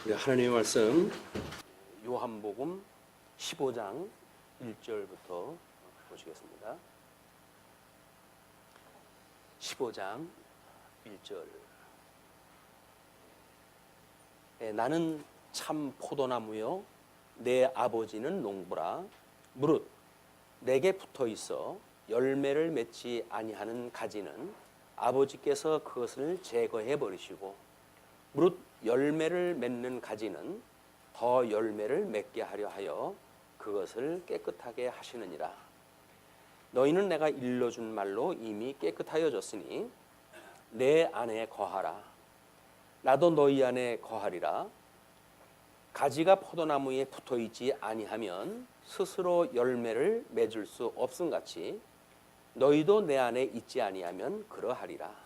우리 하나님의 말씀 요한복음 15장 1절부터 보시겠습니다. 15장 1절. 나는 참 포도나무요 내 아버지는 농부라. 무릇 내게 붙어 있어 열매를 맺지 아니하는 가지는 아버지께서 그것을 제거해 버리시고, 무릇 열매를 맺는 가지는 더 열매를 맺게 하려 하여 그것을 깨끗하게 하시느니라. 너희는 내가 일러준 말로 이미 깨끗하여졌으니 내 안에 거하라. 나도 너희 안에 거하리라. 가지가 포도나무에 붙어있지 아니하면 스스로 열매를 맺을 수 없음같이 너희도 내 안에 있지 아니하면 그러하리라.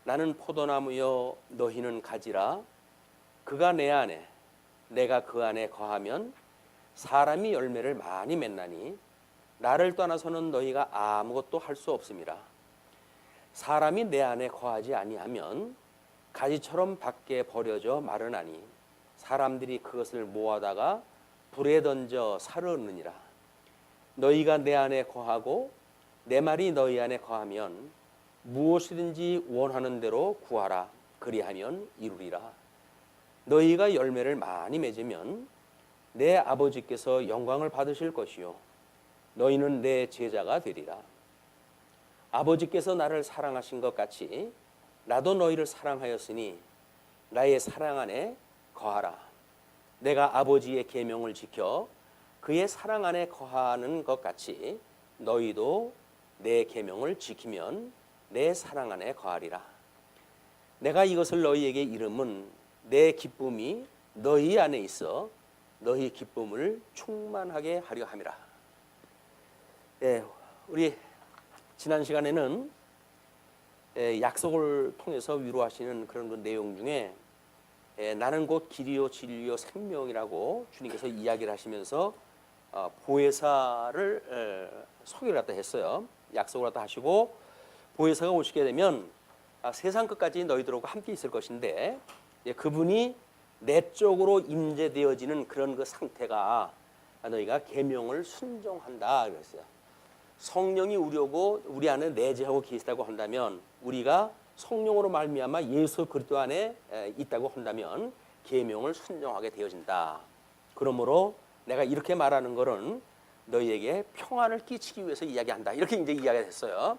나는 포도나무여 너희는 가지라. 그가 내 안에 내가 그 안에 거하면 사람이 열매를 많이 맺나니 나를 떠나서는 너희가 아무것도 할 수 없음이라. 사람이 내 안에 거하지 아니하면 가지처럼 밖에 버려져 마르나니 사람들이 그것을 모아다가 불에 던져 사르느니라. 너희가 내 안에 거하고 내 말이 너희 안에 거하면 무엇이든지 원하는 대로 구하라. 그리하면 이루리라. 너희가 열매를 많이 맺으면 내 아버지께서 영광을 받으실 것이요 너희는 내 제자가 되리라. 아버지께서 나를 사랑하신 것 같이 나도 너희를 사랑하였으니 나의 사랑 안에 거하라. 내가 아버지의 계명을 지켜 그의 사랑 안에 거하는 것 같이 너희도 내 계명을 지키면 내 사랑 안에 거하리라. 내가 이것을 너희에게 이름은 내 기쁨이 너희 안에 있어 너희 기쁨을 충만하게 하려 함이라. 우리 지난 시간에는 약속을 통해서 위로하시는 그런 그 내용 중에 나는 곧 길이요 진리요 생명이라고 주님께서 이야기를 하시면서 보혜사를 소개를 갖다 했어요. 약속을 갖다 하시고 보혜사가 오시게 되면 세상 끝까지 너희들하고 함께 있을 것인데 그분이 내 쪽으로 임재되어지는 그런 그 상태가 너희가 계명을 순종한다 그랬어요. 성령이 우리 안에 내재하고 계시다고 한다면, 우리가 성령으로 말미암아 예수 그리스도 안에 있다고 한다면 계명을 순종하게 되어진다. 그러므로 내가 이렇게 말하는 것은 너희에게 평안을 끼치기 위해서 이야기한다. 이렇게 이제 이야기가 됐어요.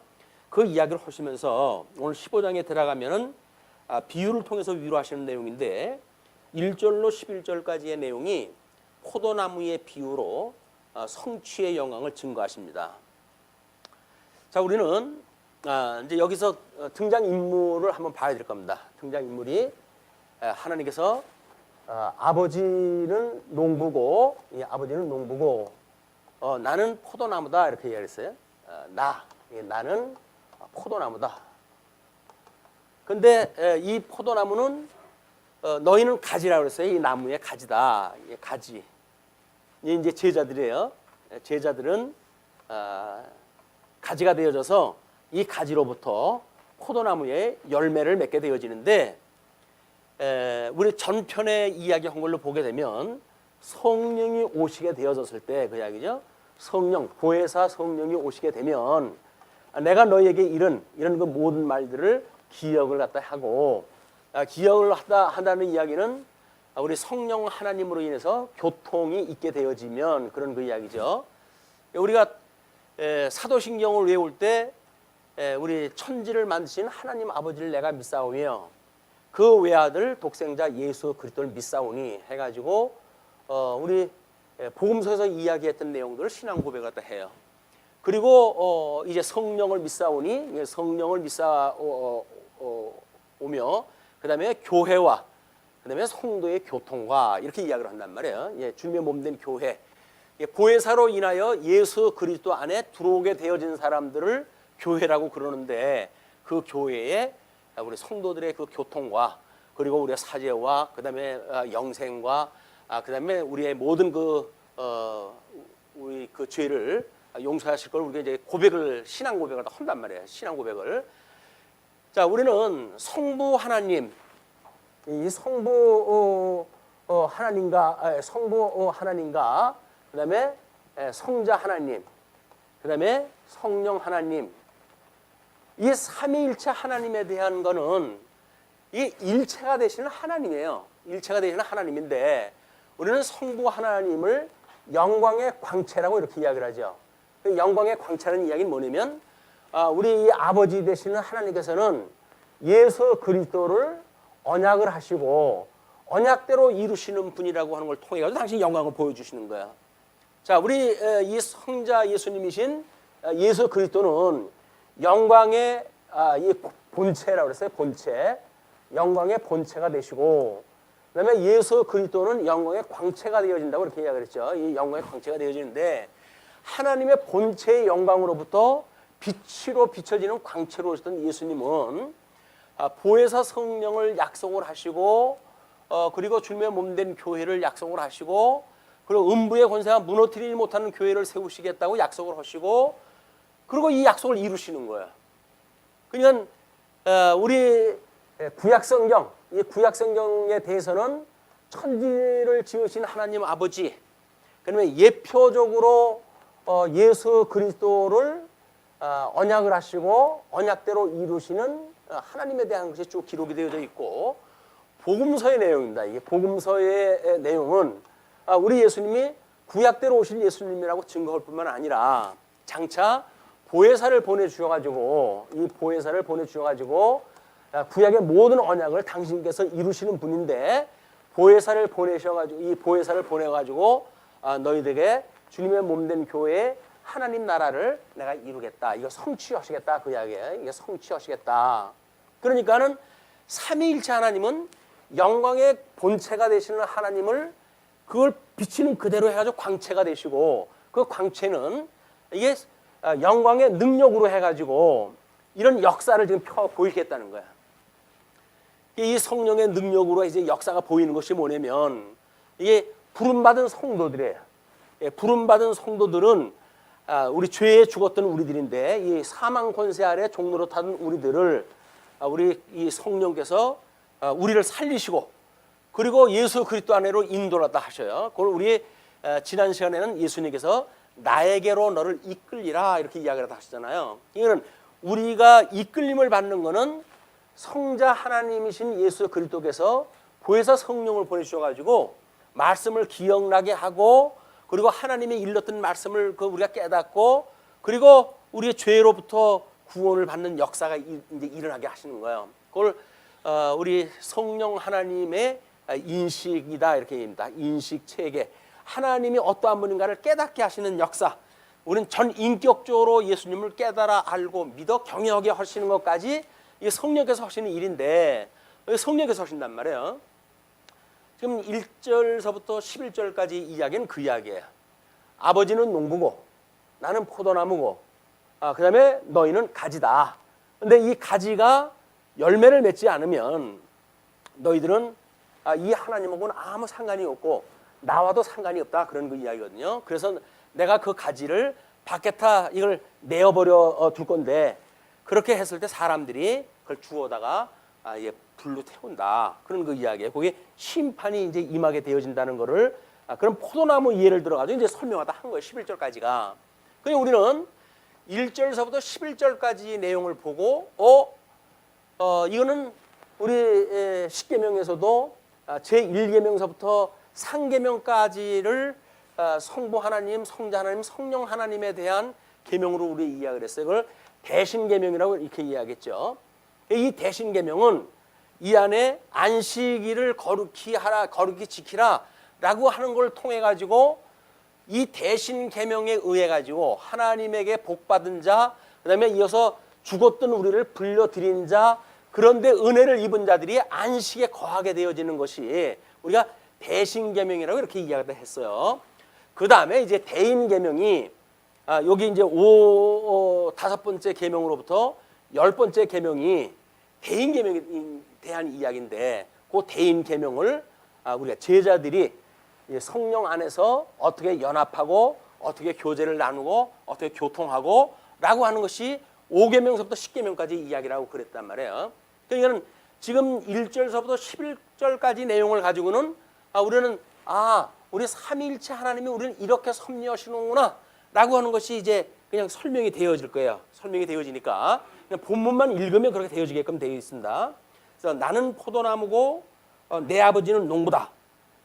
그 이야기를 하시면서 오늘 15장에 들어가면은 비유를 통해서 위로하시는 내용인데 1절로 11절까지의 내용이 포도나무의 비유로 성취의 영광을 증거하십니다. 자, 우리는 이제 여기서 등장 인물을 한번 봐야 될 겁니다. 등장 인물이 하나님께서 아버지는 농부고, 아버지는 농부고 나는 포도나무다 이렇게 이야기했어요. 나는 포도나무다. 근데 이 포도나무는 너희는 가지라고 그랬어요. 이 나무의 가지다. 가지. 이제 제자들이에요. 제자들은 가지가 되어져서 이 가지로부터 포도나무에 열매를 맺게 되어지는데, 우리 전편의 이야기한 걸로 보게 되면 성령이 오시게 되어졌을 때 그 이야기죠. 성령, 보혜사 성령이 오시게 되면 내가 너희에게 이런 그 모든 말들을 기억을 갖다 하고, 기억을 한다는 이야기는 우리 성령 하나님으로 인해서 교통이 있게 되어지면 그런 그 이야기죠. 우리가 사도신경을 외울 때 우리 천지를 만드신 하나님 아버지를 내가 믿사오며 그 외아들 독생자 예수 그리스도를 믿사오니 해가지고 우리 복음서에서 이야기했던 내용들을 신앙 고백을 갖다 해요. 그리고 이제 성령을 믿사오니 성령을 믿사오며 그 다음에 교회와 그 다음에 성도의 교통과 이렇게 이야기를 한단 말이에요. 주님의 몸된 교회, 보혜사로 인하여 예수 그리스도 안에 들어오게 되어진 사람들을 교회라고 그러는데, 그 교회에 우리 성도들의 그 교통과 그리고 우리의 사죄와 그 다음에 영생과 그 다음에 우리의 모든 우리 그 죄를 용서하실 걸 우리가 이제 신앙 고백을 한단 말이에요. 신앙 고백을. 자, 우리는 성부 하나님, 이 성부 하나님과 성부 하나님과 그다음에 성자 하나님, 그다음에 성령 하나님, 이 삼위일체 하나님에 대한 거는 이 일체가 되시는 하나님이에요. 일체가 되시는 하나님인데 우리는 성부 하나님을 영광의 광채라고 이렇게 이야기를 하죠. 그 영광의 광채라는 이야기는 뭐냐면 우리 아버지 되시는 하나님께서는 예수 그리스도를 언약을 하시고 언약대로 이루시는 분이라고 하는 걸 통해 가지고 당신 영광을 보여주시는 거야. 자, 우리 이 성자 예수님이신 예수 그리스도는 영광의 이 본체라고 그랬어요. 본체, 영광의 본체가 되시고, 그다음에 예수 그리스도는 영광의 광채가 되어진다고 이렇게 이야기했죠. 이 영광의 광채가 되어지는데 하나님의 본체의 영광으로부터 빛으로 비춰지는 광채로 오셨던 예수님은 보혜사 성령을 약속을 하시고, 그리고 주님의 몸된 교회를 약속을 하시고, 그리고 음부의 권세가 무너뜨리지 못하는 교회를 세우시겠다고 약속을 하시고, 그리고 이 약속을 이루시는 거예요. 그러니까 우리 구약성경, 이 구약성경에 대해서는 천지를 지으신 하나님 아버지, 그다음에 예표적으로 예수 그리스도를 언약을 하시고 언약대로 이루시는 하나님에 대한 것이 쭉 기록이 되어져 있고, 복음서의 내용입니다. 이게 복음서의 내용은 우리 예수님이 구약대로 오실 예수님이라고 증거할 뿐만 아니라 장차 보혜사를 보내주셔가지고, 이 보혜사를 보내주셔가지고 구약의 모든 언약을 당신께서 이루시는 분인데, 보혜사를 보내셔가지고, 이 보혜사를 보내가지고 너희들에게 주님의 몸된 교회에 하나님 나라를 내가 이루겠다, 이거 성취하시겠다, 그 이야기예요. 이게 성취하시겠다. 그러니까는 삼위일체 하나님은 영광의 본체가 되시는 하나님을 그걸 비치는 그대로 해가지고 광채가 되시고, 그 광채는 이게 영광의 능력으로 해가지고 이런 역사를 지금 보이겠다는 거야. 이 성령의 능력으로 이제 역사가 보이는 것이 뭐냐면, 이게 부름받은 성도들이에요. 부름받은 성도들은 우리 죄에 죽었던 우리들인데, 이 사망 권세 아래 종로로 탄 우리들을 우리 이 성령께서 우리를 살리시고, 그리고 예수 그리스도 안으로 인도하다 하셔요. 그걸 우리 지난 시간에는 예수님께서 나에게로 너를 이끌리라 이렇게 이야기를 하시잖아요. 이거는 우리가 이끌림을 받는 것은 성자 하나님이신 예수 그리스도께서 보혜사 성령을 보내주셔가지고 말씀을 기억나게 하고, 그리고 하나님이 일렀던 말씀을 우리가 깨닫고, 그리고 우리의 죄로부터 구원을 받는 역사가 이제 일어나게 하시는 거예요. 그걸 우리 성령 하나님의 인식이다 이렇게 얘기합니다. 인식 체계. 하나님이 어떠한 분인가를 깨닫게 하시는 역사. 우리는 전 인격적으로 예수님을 깨달아 알고 믿어 경외하게 하시는 것까지 이게 성령께서 하시는 일인데, 성령께서 하신단 말이에요. 지금 1절서부터 11절까지 이야기는 그 이야기예요. 아버지는 농부고 나는 포도나무고, 그 다음에 너희는 가지다. 근데 이 가지가 열매를 맺지 않으면 너희들은 이 하나님하고는 아무 상관이 없고 나와도 상관이 없다, 그런 그 이야기거든요. 그래서 내가 그 가지를 밖에다 이걸 내어버려 둘 건데, 그렇게 했을 때 사람들이 그걸 주워다가 불로 태운다, 그런 그 이야기예요. 거기에 심판이 이제 임하게 되어진다는 거를 그런 포도나무 예를 들어가지고 이제 설명하다 한 거예요. 11절까지가. 그냥 우리는 1절서부터 11절까지 내용을 보고 이거는 우리 십계명에서도 제1계명서부터 상계명까지를 성부 하나님, 성자 하나님, 성령 하나님에 대한 계명으로 우리 이야기를 했어요. 그걸 대신계명이라고 이렇게 이야기했죠. 이 대신계명은 이 안에 안식일을 거룩히 하라, 거룩히 지키라 라고 하는 걸 통해 가지고, 이 대신계명에 의해 가지고 하나님에게 복받은 자, 그 다음에 이어서 죽었던 우리를 불려드린 자, 그런데 은혜를 입은 자들이 안식에 거하게 되어지는 것이 우리가 대신계명이라고 이렇게 이야기를 했어요. 그 다음에 이제 대인계명이 여기 이제 다섯 번째 계명으로부터 10번째 계명이 대인계명에 대한 이야기인데, 그 대인계명을 우리가 제자들이 성령 안에서 어떻게 연합하고 어떻게 교제를 나누고 어떻게 교통하고 라고 하는 것이 5계명서부터 10계명까지 이야기를 하고 그랬단 말이에요. 그러니까 지금 1절서부터 11절까지 내용을 가지고는 우리는 우리 삼위일체 하나님이 우리를 이렇게 섭리하시는구나 라고 하는 것이 이제 그냥 설명이 되어질 거예요. 설명이 되어지니까 그냥 본문만 읽으면 그렇게 되어지게끔 되어 있습니다. 그래서 나는 포도나무고 내 아버지는 농부다.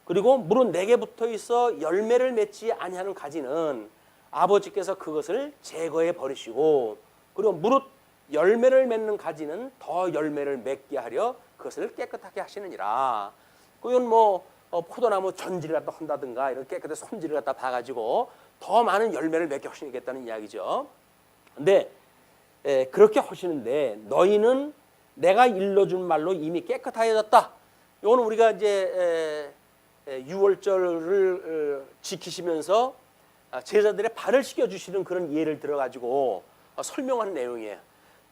그리고 무릇 내게 붙어 있어 열매를 맺지 아니하는 가지는 아버지께서 그것을 제거해 버리시고, 그리고 무릇 열매를 맺는 가지는 더 열매를 맺게 하려 그것을 깨끗하게 하시느니라. 그건 뭐 포도나무 전지를 갖다 한다든가 이런 깨끗한 손질을 갖다 봐가지고 더 많은 열매를 맺게 하시겠다는 이야기죠. 근데 그렇게 하시는데 너희는 내가 일러준 말로 이미 깨끗하여졌다. 이건 우리가 이제 유월절을 지키시면서 제자들의 발을 씻겨주시는 그런 예를 들어가지고 설명하는 내용이에요.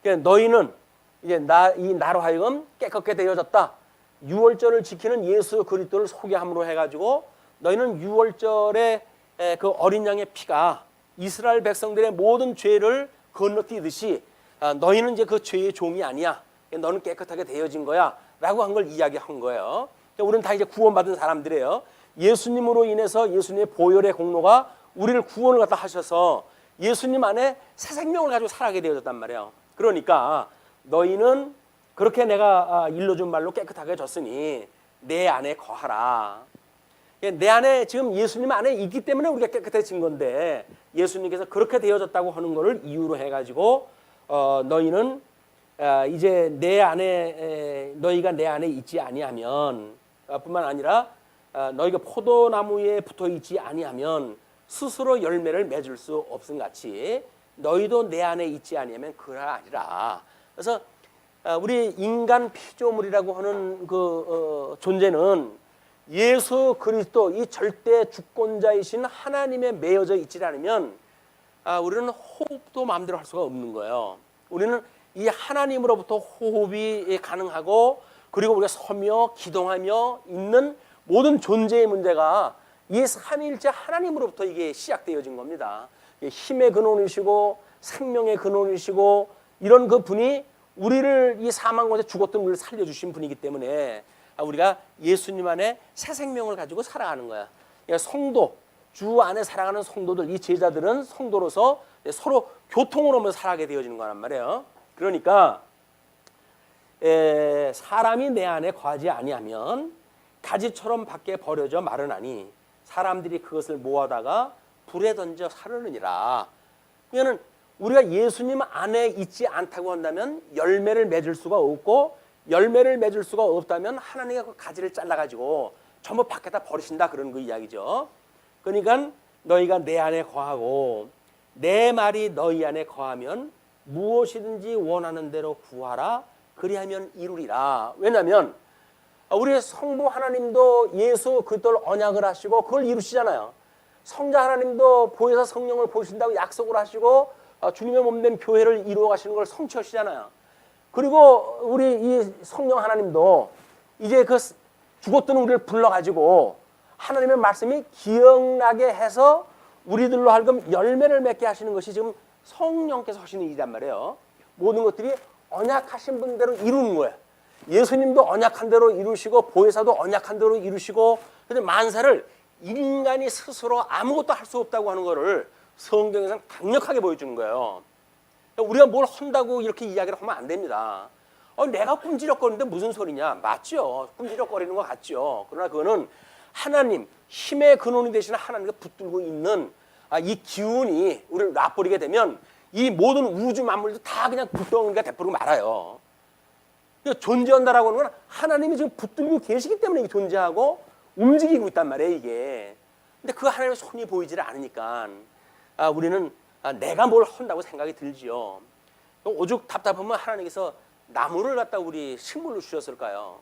그러니까 너희는 이제 나로 하여금 깨끗게 되어졌다. 유월절을 지키는 예수 그리스도를 소개함으로 해가지고 너희는 유월절에 그 어린 양의 피가 이스라엘 백성들의 모든 죄를 건너뛰듯이 너희는 이제 그 죄의 종이 아니야. 너는 깨끗하게 되어진 거야. 라고 한 걸 이야기한 거예요. 우리는 다 이제 구원받은 사람들이에요. 예수님으로 인해서 예수님의 보혈의 공로가 우리를 구원을 갖다 하셔서 예수님 안에 새 생명을 가지고 살아가게 되어졌단 말이에요. 그러니까 너희는 그렇게 내가 일러준 말로 깨끗하게 졌으니 내 안에 거하라. 내 안에 지금 예수님 안에 있기 때문에 우리가 깨끗해진 건데 예수님께서 그렇게 되어졌다고 하는 것을 이유로 해가지고 너희는 이제 내 안에 너희가 내 안에 있지 아니하면 뿐만 아니라 너희가 포도나무에 붙어 있지 아니하면 스스로 열매를 맺을 수 없음 같이 너희도 내 안에 있지 아니하면 그라 아니라. 그래서 우리 인간 피조물이라고 하는 그 존재는 예수 그리스도 이 절대 주권자이신 하나님에 매여져 있지 않으면 우리는 호흡도 마음대로 할 수가 없는 거예요. 우리는 이 하나님으로부터 호흡이 가능하고 그리고 우리가 서며 기동하며 있는 모든 존재의 문제가 이 삼위일체 하나님으로부터 이게 시작되어진 겁니다. 힘의 근원이시고 생명의 근원이시고 이런 그 분이 우리를 이 사망 곳에 죽었던 우리를 살려주신 분이기 때문에 우리가 예수님 안에 새 생명을 가지고 살아가는 거야. 그러니까 성도, 주 안에 살아가는 성도들, 이 제자들은 성도로서 서로 교통을 하면서 살아가게 되어지는 거란 말이에요. 그러니까 사람이 내 안에 거하지 아니하면 가지처럼 밖에 버려져 마르나니 사람들이 그것을 모아다가 불에 던져 사르느니라. 그러니까 우리가 예수님 안에 있지 않다고 한다면 열매를 맺을 수가 없고, 열매를 맺을 수가 없다면 하나님이 그 가지를 잘라가지고 전부 밖에다 버리신다, 그런 그 이야기죠. 그러니까 너희가 내 안에 거하고 내 말이 너희 안에 거하면 무엇이든지 원하는 대로 구하라. 그리하면 이루리라. 왜냐하면 우리 성부 하나님도 예수 그리스도를 언약을 하시고 그걸 이루시잖아요. 성자 하나님도 보혜사 성령을 보신다고 약속을 하시고 주님의 몸된 교회를 이루어 가시는 걸 성취하시잖아요. 그리고 우리 이 성령 하나님도 이제 그 죽었던 우리를 불러가지고 하나님의 말씀이 기억나게 해서 우리들로 하여금 열매를 맺게 하시는 것이 지금 성령께서 하시는 일이란 말이에요. 모든 것들이 언약하신 분대로 이루는 거예요. 예수님도 언약한 대로 이루시고 보혜사도 언약한 대로 이루시고, 근데 만사를 인간이 스스로 아무것도 할 수 없다고 하는 것을 성경에서는 강력하게 보여주는 거예요. 우리가 뭘 한다고 이렇게 이야기를 하면 안 됩니다. 내가 꿈지럭거리는데 무슨 소리냐? 맞죠. 꿈지럭거리는 것 같죠. 그러나 그거는 하나님, 힘의 근원이 되시는 하나님과 붙들고 있는 이 기운이 우리를 놔버리게 되면 이 모든 우주 만물도 다 그냥 불덩이가 돼버리고 말아요. 존재한다라고 하는 건 하나님이 지금 붙들고 계시기 때문에 이게 존재하고 움직이고 있단 말이에요, 이게. 근데 그 하나님의 손이 보이질 않으니까 우리는 내가 뭘 한다고 생각이 들지요. 오죽 답답하면 하나님께서 나무를 갖다 우리 식물로 주셨을까요?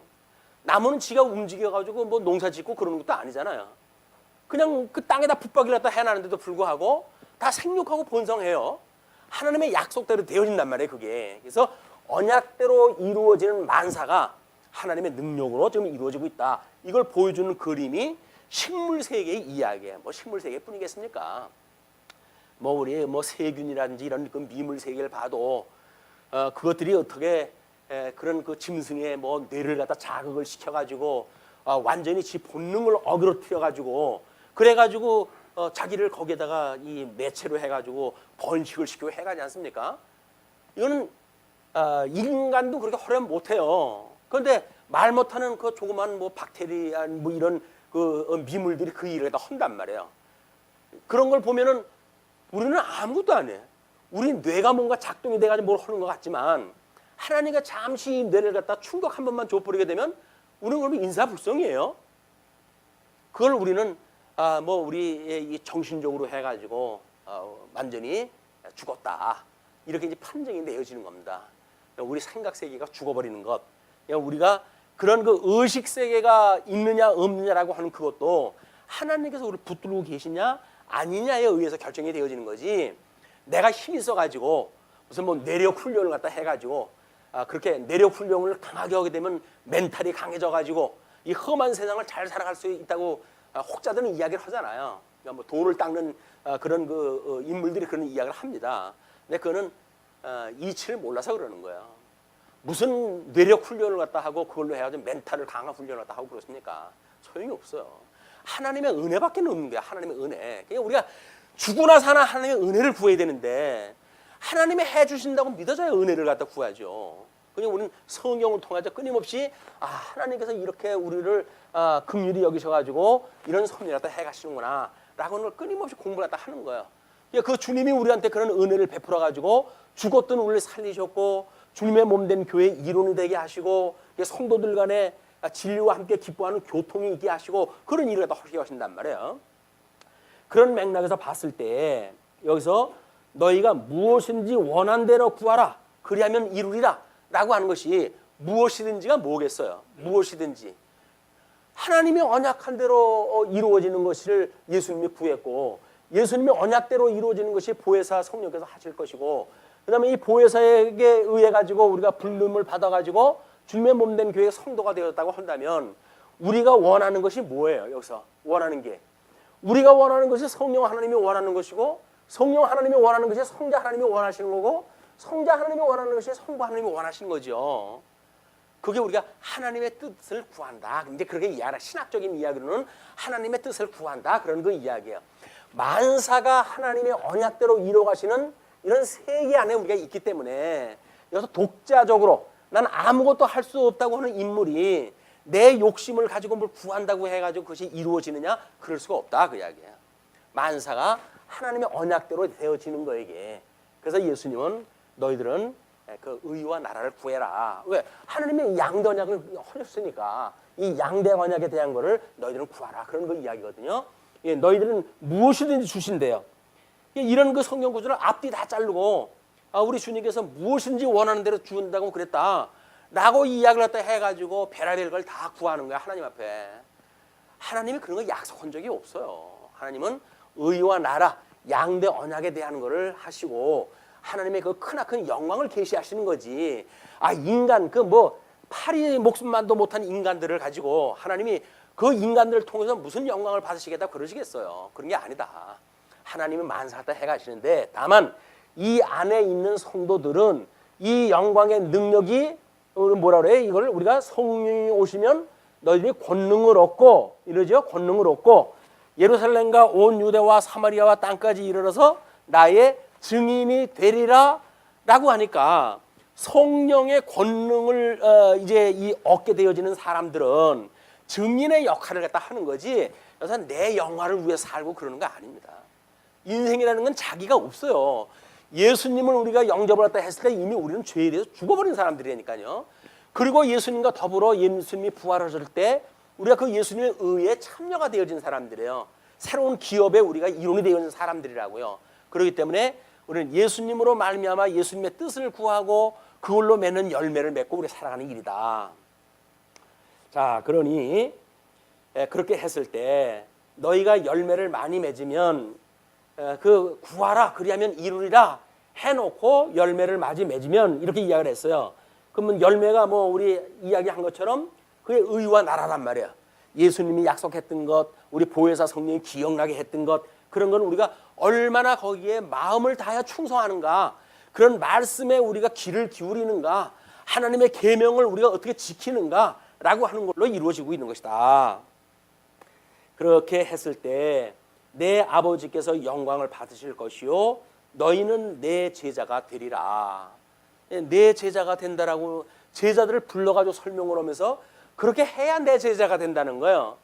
나무는 지가 움직여가지고 뭐 농사 짓고 그러는 것도 아니잖아요. 그냥 그 땅에다 붙박이를 갖다 해놨는데도 불구하고 다 생육하고 번성해요. 하나님의 약속대로 되어진단 말이에요, 그게. 그래서 언약대로 이루어지는 만사가 하나님의 능력으로 지금 이루어지고 있다. 이걸 보여주는 그림이 식물 세계의 이야기예요. 뭐 식물 세계뿐이겠습니까? 뭐 우리 뭐 세균이라든지 이런 그 미물 세계를 봐도 그것들이 어떻게 그런 그 짐승의 뭐 뇌를 갖다 자극을 시켜가지고 완전히 지 본능을 어그러뜨려 가지고 그래가지고 자기를 거기에다가 이 매체로 해가지고 번식을 시키고 해가지 않습니까? 이거는 인간도 그렇게 허락 못해요. 그런데 말 못하는 그 조그만 뭐 박테리아 뭐 이런 그 미물들이 그 일을 다 한단 말이에요. 그런 걸 보면은 우리는 아무것도 안 해. 우리 뇌가 뭔가 작동이 돼가지고 뭘 하는 것 같지만 하나님과 잠시 뇌를 갖다 충격 한 번만 줘버리게 되면 우리는 그러면 인사불성이에요. 그걸 우리는 뭐 우리 정신적으로 해가지고 완전히 죽었다 이렇게 이제 판정이 내어지는 겁니다. 우리 생각 세계가 죽어버리는 것. 우리가 그런 그 의식 세계가 있느냐 없느냐라고 하는 그것도 하나님께서 우리를 붙들고 계시냐 아니냐에 의해서 결정이 되어지는 거지. 내가 힘이 있어가지고 무슨 뭐 내력 훈련을 갖다 해가지고 그렇게 내력 훈련을 강하게 하게 되면 멘탈이 강해져가지고 이 험한 세상을 잘 살아갈 수 있다고 혹자들은 이야기를 하잖아요. 그러니까 뭐 돌을 닦는 그런 그 인물들이 그런 이야기를 합니다. 근데 그거는 이치를 몰라서 그러는 거예요. 무슨 뇌력 훈련을 갖다 하고 그걸로 해가지고 멘탈을 강화 훈련을 갖다 하고 그렇습니까? 소용이 없어요. 하나님의 은혜밖에 없는 거야. 하나님의 은혜. 그냥 우리가 죽으나 사나 하나님의 은혜를 구해야 되는데 하나님이 해주신다고 믿어져야 은혜를 갖다 구하죠. 그냥 우리는 성경을 통해서 끊임없이 하나님께서 이렇게 우리를 긍휼히 여기셔가지고 이런 섭리를 갖다 해가시는구나 라고는 끊임없이 공부를 갖다 하는 거예요. 그 주님이 우리한테 그런 은혜를 베풀어가지고 죽었던 우리를 살리셨고 주님의 몸된 교회의 이론이 되게 하시고 성도들 간에 진리와 함께 기뻐하는 교통이 있게 하시고 그런 일을 갖다 하시게 하신단 말이에요. 그런 맥락에서 봤을 때 여기서 너희가 무엇인지 원한 대로 구하라 그리하면 이루리라 라고 하는 것이 무엇이든지가 뭐겠어요? 무엇이든지 하나님이 언약한 대로 이루어지는 것을 예수님이 구했고 예수님이 언약대로 이루어지는 것이 보혜사 성령께서 하실 것이고 그 다음에 이 보혜사에게 의해 가지고 우리가 불름을 받아 가지고 주님의 몸된 교회의 성도가 되었다고 한다면 우리가 원하는 것이 뭐예요? 여기서 원하는 게 우리가 원하는 것이 성령 하나님이 원하는 것이고 성령 하나님이 원하는 것이 성자 하나님이 원하시는 거고 성자 하나님이 원하는 것이 성부 하나님이 원하시는 거죠. 그게 우리가 하나님의 뜻을 구한다. 근데 그렇게 이해하라. 신학적인 이야기로는 하나님의 뜻을 구한다. 그런 그 이야기예요. 만사가 하나님의 언약대로 이루어가시는 이런 세계 안에 우리가 있기 때문에 여기서 독자적으로 난 아무것도 할 수 없다고 하는 인물이 내 욕심을 가지고 뭘 구한다고 해가지고 그것이 이루어지느냐? 그럴 수가 없다. 그 이야기예요. 만사가 하나님의 언약대로 되어지는 거에게. 그래서 예수님은 너희들은 그 의와 나라를 구해라. 왜? 하나님의 양대 언약을 하셨으니까 이 양대 언약에 대한 거를 너희들은 구하라. 그런 거 이야기거든요. 예, 너희들은 무엇이든지 주신대요. 이런 그 성경 구절을 앞뒤 다 자르고 우리 주님께서 무엇인지 원하는 대로 준다고 그랬다. 라고 이야기를 갖다 해가지고 별의별 걸 다 구하는 거야. 하나님 앞에. 하나님이 그런 거 약속한 적이 없어요. 하나님은 의와 나라, 양대 언약에 대한 거를 하시고 하나님의 그 크나큰 영광을 계시하시는 거지. 인간 그 뭐 파리 목숨만도 못한 인간들을 가지고 하나님이 그 인간들을 통해서 무슨 영광을 받으시겠다 그러시겠어요. 그런 게 아니다. 하나님은 만사 갖다 해가시는데 다만 이 안에 있는 성도들은 이 영광의 능력이 뭐라 그래요? 이걸 우리가 성령이 오시면 너희들이 권능을 얻고 이러죠. 권능을 얻고 예루살렘과 온 유대와 사마리아와 땅까지 이르러서 나의 증인이 되리라 라고 하니까 성령의 권능을 이제 이 얻게 되어지는 사람들은 증인의 역할을 갖다 하는 거지. 그래서 내 영화를 위해 살고 그러는 거 아닙니다. 인생이라는 건 자기가 없어요. 예수님을 우리가 영접을 했다 했을 때 이미 우리는 죄에 대해서 죽어버린 사람들이니까요. 그리고 예수님과 더불어 예수님이 부활하실 때 우리가 그 예수님의 의에 참여가 되어진 사람들이에요. 새로운 기업에 우리가 이론이 되어진 사람들이라고요. 그렇기 때문에 우리는 예수님으로 말미암아 예수님의 뜻을 구하고 그걸로 맺는 열매를 맺고 우리 살아가는 일이다. 자, 그러니 그렇게 했을 때 너희가 열매를 많이 맺으면 그 구하라 그리하면 이루리라 해놓고 열매를 많이 맺으면 이렇게 이야기를 했어요. 그러면 열매가 뭐 우리 이야기한 것처럼 그게 의와 나라란 말이에요. 예수님이 약속했던 것, 우리 보혜사 성령이 기억나게 했던 것, 그런 건 우리가 얼마나 거기에 마음을 다하여 충성하는가, 그런 말씀에 우리가 귀를 기울이는가, 하나님의 계명을 우리가 어떻게 지키는가 라고 하는 걸로 이루어지고 있는 것이다. 그렇게 했을 때 내 아버지께서 영광을 받으실 것이요 너희는 내 제자가 되리라. 내 제자가 된다라고 제자들을 불러가지고 설명을 하면서 그렇게 해야 내 제자가 된다는 거예요.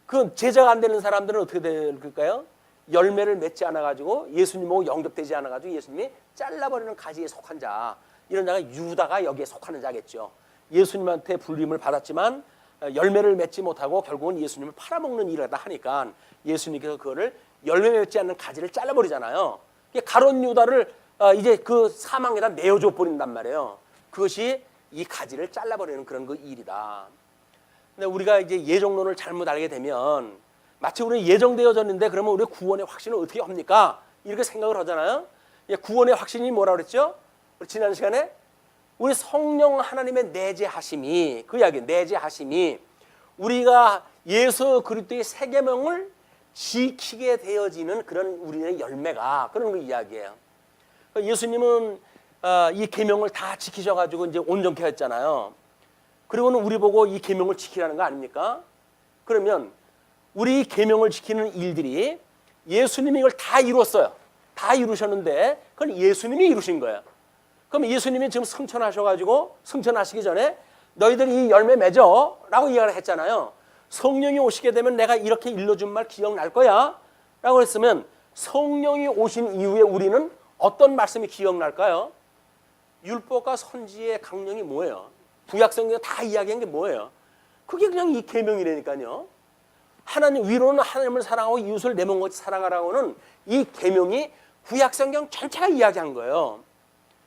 그 제자가 안 되는 사람들은 어떻게 될까요? 열매를 맺지 않아가지고 예수님하고 영접되지 않아가지고 예수님이 잘라버리는 가지에 속한 자, 이런 자가 유다가 여기에 속하는 자겠죠. 예수님한테 불림을 받았지만 열매를 맺지 못하고 결국은 예수님을 팔아먹는 일을 하니까 예수님께서 그거를 열매 맺지 않는 가지를 잘라버리잖아요. 가룟 유다를 이제 그 사망에다 내어줘 버린단 말이에요. 그것이 이 가지를 잘라버리는 그런 그 일이다. 근데 우리가 이제 예정론을 잘못 알게 되면 마치 우리 예정되어졌는데 그러면 우리 구원의 확신을 어떻게 합니까? 이렇게 생각을 하잖아요. 구원의 확신이 뭐라고 그랬죠? 우리 지난 시간에 우리 성령 하나님의 내재하심이, 그 이야기 내재하심이 우리가 예수 그리스도의 새 계명을 지키게 되어지는 그런 우리의 열매가 그런 그 이야기예요. 예수님은 이 계명을 다 지키셔가지고 이제 온전케 했잖아요. 그리고는 우리 보고 이 계명을 지키라는 거 아닙니까? 그러면 우리 계명을 지키는 일들이 예수님이 이걸 다 이뤘어요. 다 이루셨는데 그건 예수님이 이루신 거예요. 그럼 예수님이 지금 승천하셔가지고 승천하시기 전에 너희들이 이 열매 맺어 라고 이야기를 했잖아요. 성령이 오시게 되면 내가 이렇게 일러준 말 기억날 거야 라고 했으면 성령이 오신 이후에 우리는 어떤 말씀이 기억날까요? 율법과 선지의 강령이 뭐예요? 구약성경에 다 이야기한 게 뭐예요? 그게 그냥 이 계명이라니까요. 하나님 위로는 하나님을 사랑하고 이웃을 내 몸같이 사랑하라고는 이 계명이 구약성경 전체가 이야기한 거예요.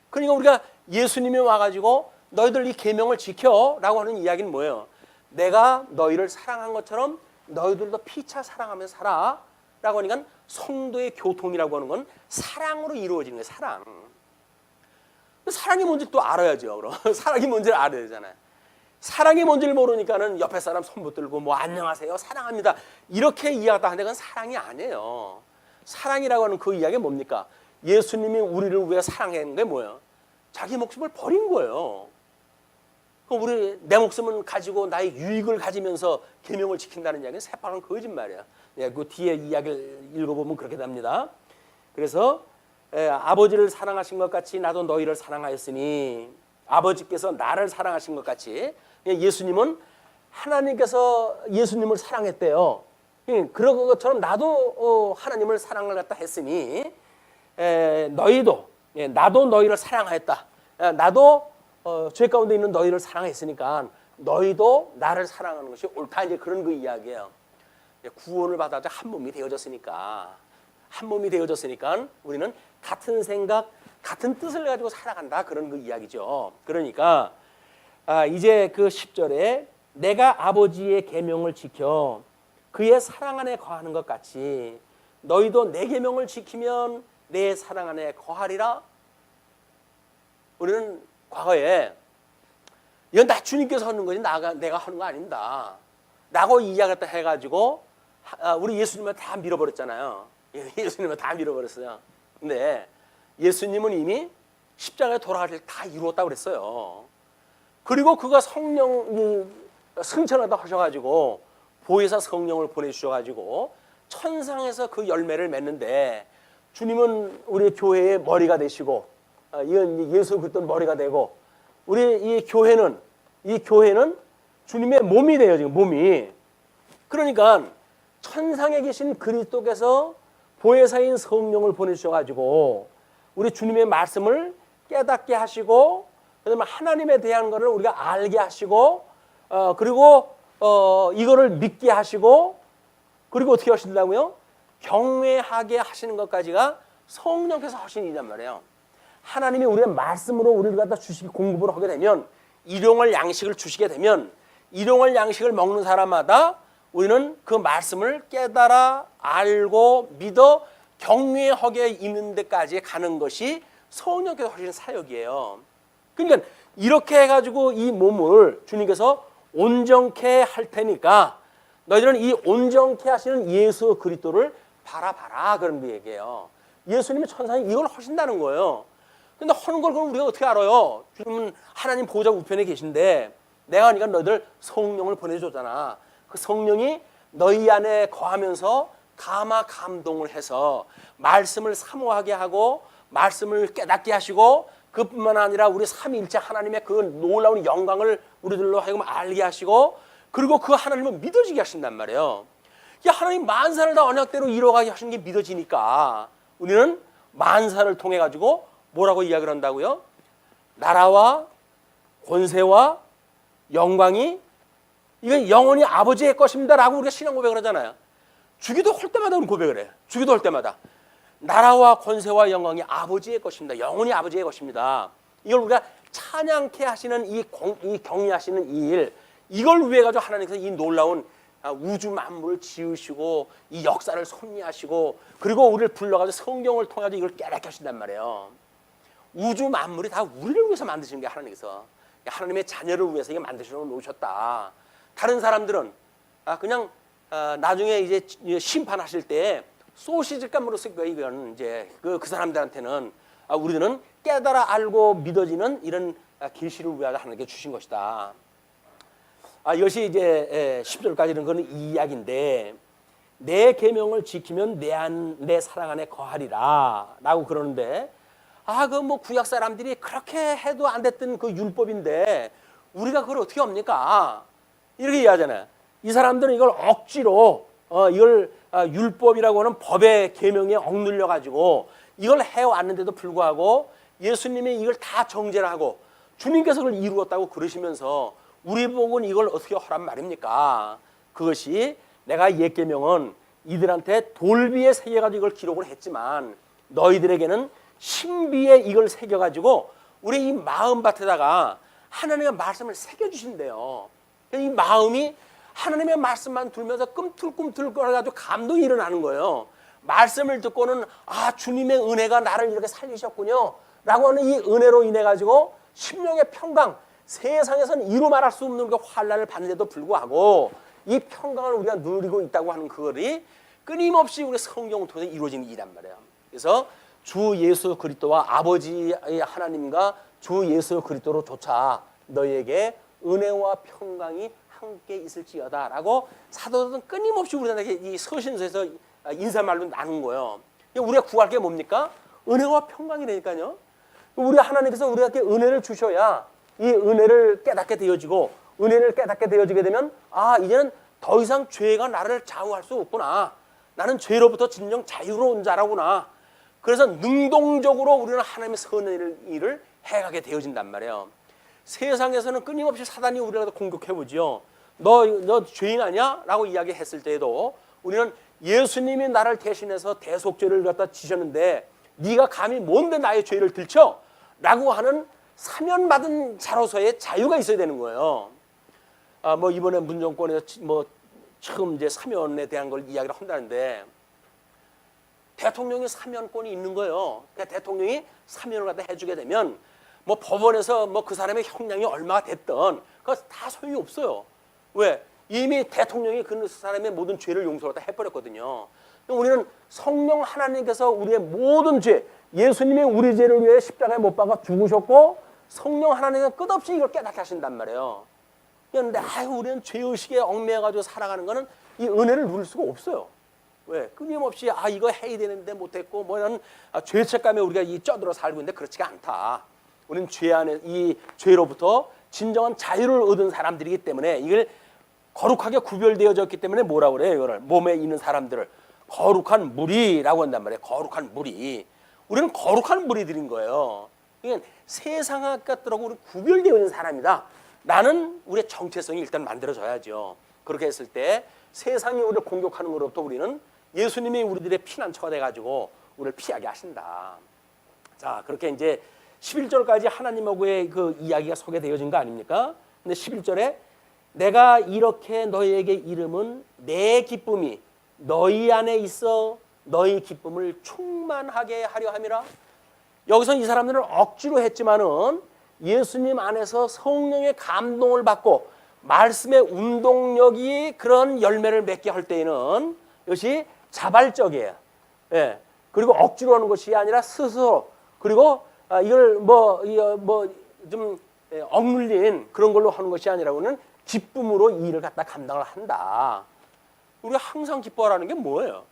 그러니까 우리가 예수님이 와가지고 너희들 이 계명을 지켜라고 하는 이야기는 뭐예요? 내가 너희를 사랑한 것처럼 너희들도 피차 사랑하면서 살아라고 하니까 성도의 교통이라고 하는 건 사랑으로 이루어지는 거예요. 사랑. 사랑이 뭔지 또 알아야죠. 그럼 사랑이 뭔지를 알아야 되잖아요. 사랑이 뭔지를 모르니까는 옆에 사람 손 붙들고 뭐 안녕하세요 사랑합니다 이렇게 이야기하다 하는 건 사랑이 아니에요. 사랑이라고 하는 그 이야기가 뭡니까? 예수님이 우리를 위해 사랑한 게 뭐예요? 자기 목숨을 버린 거예요. 우리 내 목숨을 가지고 나의 유익을 가지면서 계명을 지킨다는 이야기는 새빨간 거짓말이야. 그 뒤에 이야기를 읽어보면 그렇게 됩니다. 그래서 아버지를 사랑하신 것 같이 나도 너희를 사랑하였으니 아버지께서 나를 사랑하신 것 같이 예수님은 하나님께서 예수님을 사랑했대요. 그런 것처럼 나도 하나님을 사랑을 갖다 했으니 너희도 나도 너희를 사랑하였다. 나도 죄 가운데 있는 너희를 사랑했으니까 너희도 나를 사랑하는 것이 옳다. 이제 그런 그 이야기예요. 구원을 받아서 한 몸이 되어졌으니까 우리는 같은 생각, 같은 뜻을 가지고 살아간다. 그런 그 이야기죠. 그러니까 이제 그 10절에 내가 아버지의 계명을 지켜 그의 사랑 안에 거하는 것 같이 너희도 내 계명을 지키면 내 사랑 안에 거하리라. 우리는 과거에 이건 나 주님께서 하는 거지 내가 하는 거 아닙니다 라고 이야기했다 해가지고 우리 예수님을 다 밀어버렸잖아요. 예수님을 다 밀어버렸어요. 근데 예수님은 이미 십자가에 돌아가실 다 이루었다고 그랬어요. 그리고 그가 성령 승천하다 하셔가지고 보혜사 성령을 보내주셔가지고 천상에서 그 열매를 맺는데 주님은 우리 교회의 머리가 되시고 이건 예수 그리스도 머리가 되고 우리 이 교회는 주님의 몸이 돼요. 지금 몸이. 그러니까 천상에 계신 그리스도께서 보혜사인 성령을 보내주셔가지고 우리 주님의 말씀을 깨닫게 하시고 그다음에 하나님에 대한 것을 우리가 알게 하시고 그리고 이거를 믿게 하시고 그리고 어떻게 하신다고요? 경외하게 하시는 것까지가 성령께서 하신 일이란 말이에요. 하나님이 우리의 말씀으로 우리를 갖다 주시기 공급을 하게 되면 일용할 양식을 주시게 되면 일용할 양식을 먹는 사람마다 우리는 그 말씀을 깨달아 알고 믿어 경외하게 있는 데까지 가는 것이 성령께서 하시는 사역이에요. 그러니까 이렇게 해가지고 이 몸을 주님께서 온전케 할 테니까 너희들은 이 온전케 하시는 예수 그리스도를 바라봐라 그런 그 얘기예요. 예수님이 천상에 이걸 하신다는 거예요. 근데 하는 걸 그럼 우리가 어떻게 알아요? 주님은 하나님 보호자 우편에 계신데 내가 그러니까 너희들 성령을 보내줬잖아. 그 성령이 너희 안에 거하면서 감화 감동을 해서 말씀을 사모하게 하고 말씀을 깨닫게 하시고 그뿐만 아니라 우리 삼위일체 하나님의 그 놀라운 영광을 우리들로 하여금 알게 하시고 그리고 그 하나님을 믿어지게 하신단 말이에요. 하나님 만사를 다 언약대로 이뤄가게 하시는 게 믿어지니까 우리는 만사를 통해 가지고 뭐라고 이야기를 한다고요? 나라와 권세와 영광이 이건 영원히 아버지의 것입니다 라고 우리가 신앙 고백을 하잖아요. 주기도 할 때마다 고백을 해요. 주기도 할 때마다 나라와 권세와 영광이 아버지의 것입니다. 영원히 아버지의 것입니다. 이걸 우리가 찬양케 하시는 이 경외하시는 이 일, 이걸 위해 가지고 하나님께서 이 놀라운 우주 만물을 지으시고 이 역사를 섭리하시고 그리고 우리를 불러가지고 성경을 통해서 이걸 깨닫게 하신단 말이에요. 우주 만물이 다 우리를 위해서 만드신 게 하나님께서 하나님의 자녀를 위해서 이게 만드셔 놓으셨다. 다른 사람들은 그냥 나중에 이제 심판하실 때 소시지 감으로 쓸 거예요. 이건 이제 그 사람들한테는 우리는 깨달아 알고 믿어지는 이런 계시를 위하여 하나님께 주신 것이다. 이것이 이제 10절까지는 그런 이야기인데 내 계명을 지키면 내 사랑 안에 거하리라라고 그러는데 그 뭐 구약 사람들이 그렇게 해도 안 됐던 그 율법인데 우리가 그걸 어떻게 합니까? 이렇게 이야기하잖아요. 이 사람들은 이걸 억지로 이걸 율법이라고 하는 법의 계명에 억눌려 가지고 이걸 해왔는데도 불구하고 예수님이 이걸 다 정죄를 하고 주님께서 그걸 이루었다고 그러시면서 우리 복은 이걸 어떻게 하란 말입니까? 그것이 내가 옛 계명은 이들한테 돌비에 새겨가지고 이걸 기록을 했지만 너희들에게는 신비에 이걸 새겨가지고 우리 이 마음밭에다가 하나님의 말씀을 새겨주신대요. 이 마음이 하나님의 말씀만 들면서 꿈틀꿈틀 거려가지고 감동이 일어나는 거예요. 말씀을 듣고는 주님의 은혜가 나를 이렇게 살리셨군요 라고 하는 이 은혜로 인해 가지고 심령의 평강, 세상에서는 이루 말할 수 없는 그 환난을 받는데도 불구하고 이 평강을 우리가 누리고 있다고 하는 그것이 끊임없이 우리 성경을 통해 이루어지는 일이란 말이에요. 그래서 주 예수 그리스도와 아버지 하나님과 주 예수 그리스도로 조차 너희에게 은혜와 평강이 함께 있을지어다라고 사도들은 끊임없이 우리한테 이 서신서에서 인사말로 나눈 거예요. 우리가 구할 게 뭡니까? 은혜와 평강이라니까요. 우리 하나님께서 우리에게 은혜를 주셔야 이 은혜를 깨닫게 되어지고 은혜를 깨닫게 되어지게 되면 이제는 더 이상 죄가 나를 좌우할 수 없구나. 나는 죄로부터 진정 자유로운 자라구나. 그래서 능동적으로 우리는 하나님의 선한 일을 해가게 되어진단 말이에요. 세상에서는 끊임없이 사단이 우리를 공격해보죠. 너 죄인 아니야? 라고 이야기했을 때에도 우리는 예수님이 나를 대신해서 대속죄를 갖다 지셨는데 네가 감히 뭔데 나의 죄를 들쳐? 라고 하는 사면받은 자로서의 자유가 있어야 되는 거예요. 뭐 이번에 문정권에서 뭐 처음 이제 사면에 대한 걸 이야기를 한다는데 대통령이 사면권이 있는 거예요. 그러니까 대통령이 사면을 갖다 해주게 되면 뭐 법원에서 뭐 그 사람의 형량이 얼마가 됐던 그거 다 소용이 없어요. 왜? 이미 대통령이 그 사람의 모든 죄를 용서를 다 해버렸거든요. 우리는 성령 하나님께서 우리의 모든 죄, 예수님이 우리 죄를 위해 십자가에 못 박아 죽으셨고 성령 하나님은 끝없이 이걸 깨닫게 하신단 말이에요. 그런데 우리는 죄의식에 얽매여가지고 살아가는 거는 이 은혜를 누릴 수가 없어요. 왜? 끊임없이 이거 해야 되는데 못했고 뭐 이런 죄책감에 우리가 쪄들어 살고 있는데 그렇지가 않다. 우리는 죄 안에 이 죄로부터 진정한 자유를 얻은 사람들이기 때문에 이걸 거룩하게 구별되어졌기 때문에 뭐라고 그래요? 이거를 몸에 있는 사람들을 거룩한 무리라고 한단 말이에요. 거룩한 무리. 우리는 거룩한 무리들인 거예요. 그러니까 세상 것들하고 우리 구별되어 있는 사람이다. 나는 우리의 정체성이 일단 만들어져야죠. 그렇게 했을 때 세상이 우리를 공격하는 것로부터 우리는 예수님이 우리들의 피난처가 돼가지고 우리를 피하게 하신다. 자, 그렇게 이제 11절까지 하나님하고의 그 이야기가 소개되어진 거 아닙니까? 근데 11절에 내가 이렇게 너희에게 이름은 내 기쁨이 너희 안에 있어 너희 기쁨을 충만하게 하려 함이라. 여기서 이 사람들은 억지로 했지만은 예수님 안에서 성령의 감동을 받고 말씀의 운동력이 그런 열매를 맺게 할 때에는 이것이 자발적이에요. 예. 그리고 억지로 하는 것이 아니라 스스로 그리고 이걸 좀 억눌린 그런 걸로 하는 것이 아니라고는 기쁨으로 이 일을 갖다 감당을 한다. 우리가 항상 기뻐하라는 게 뭐예요?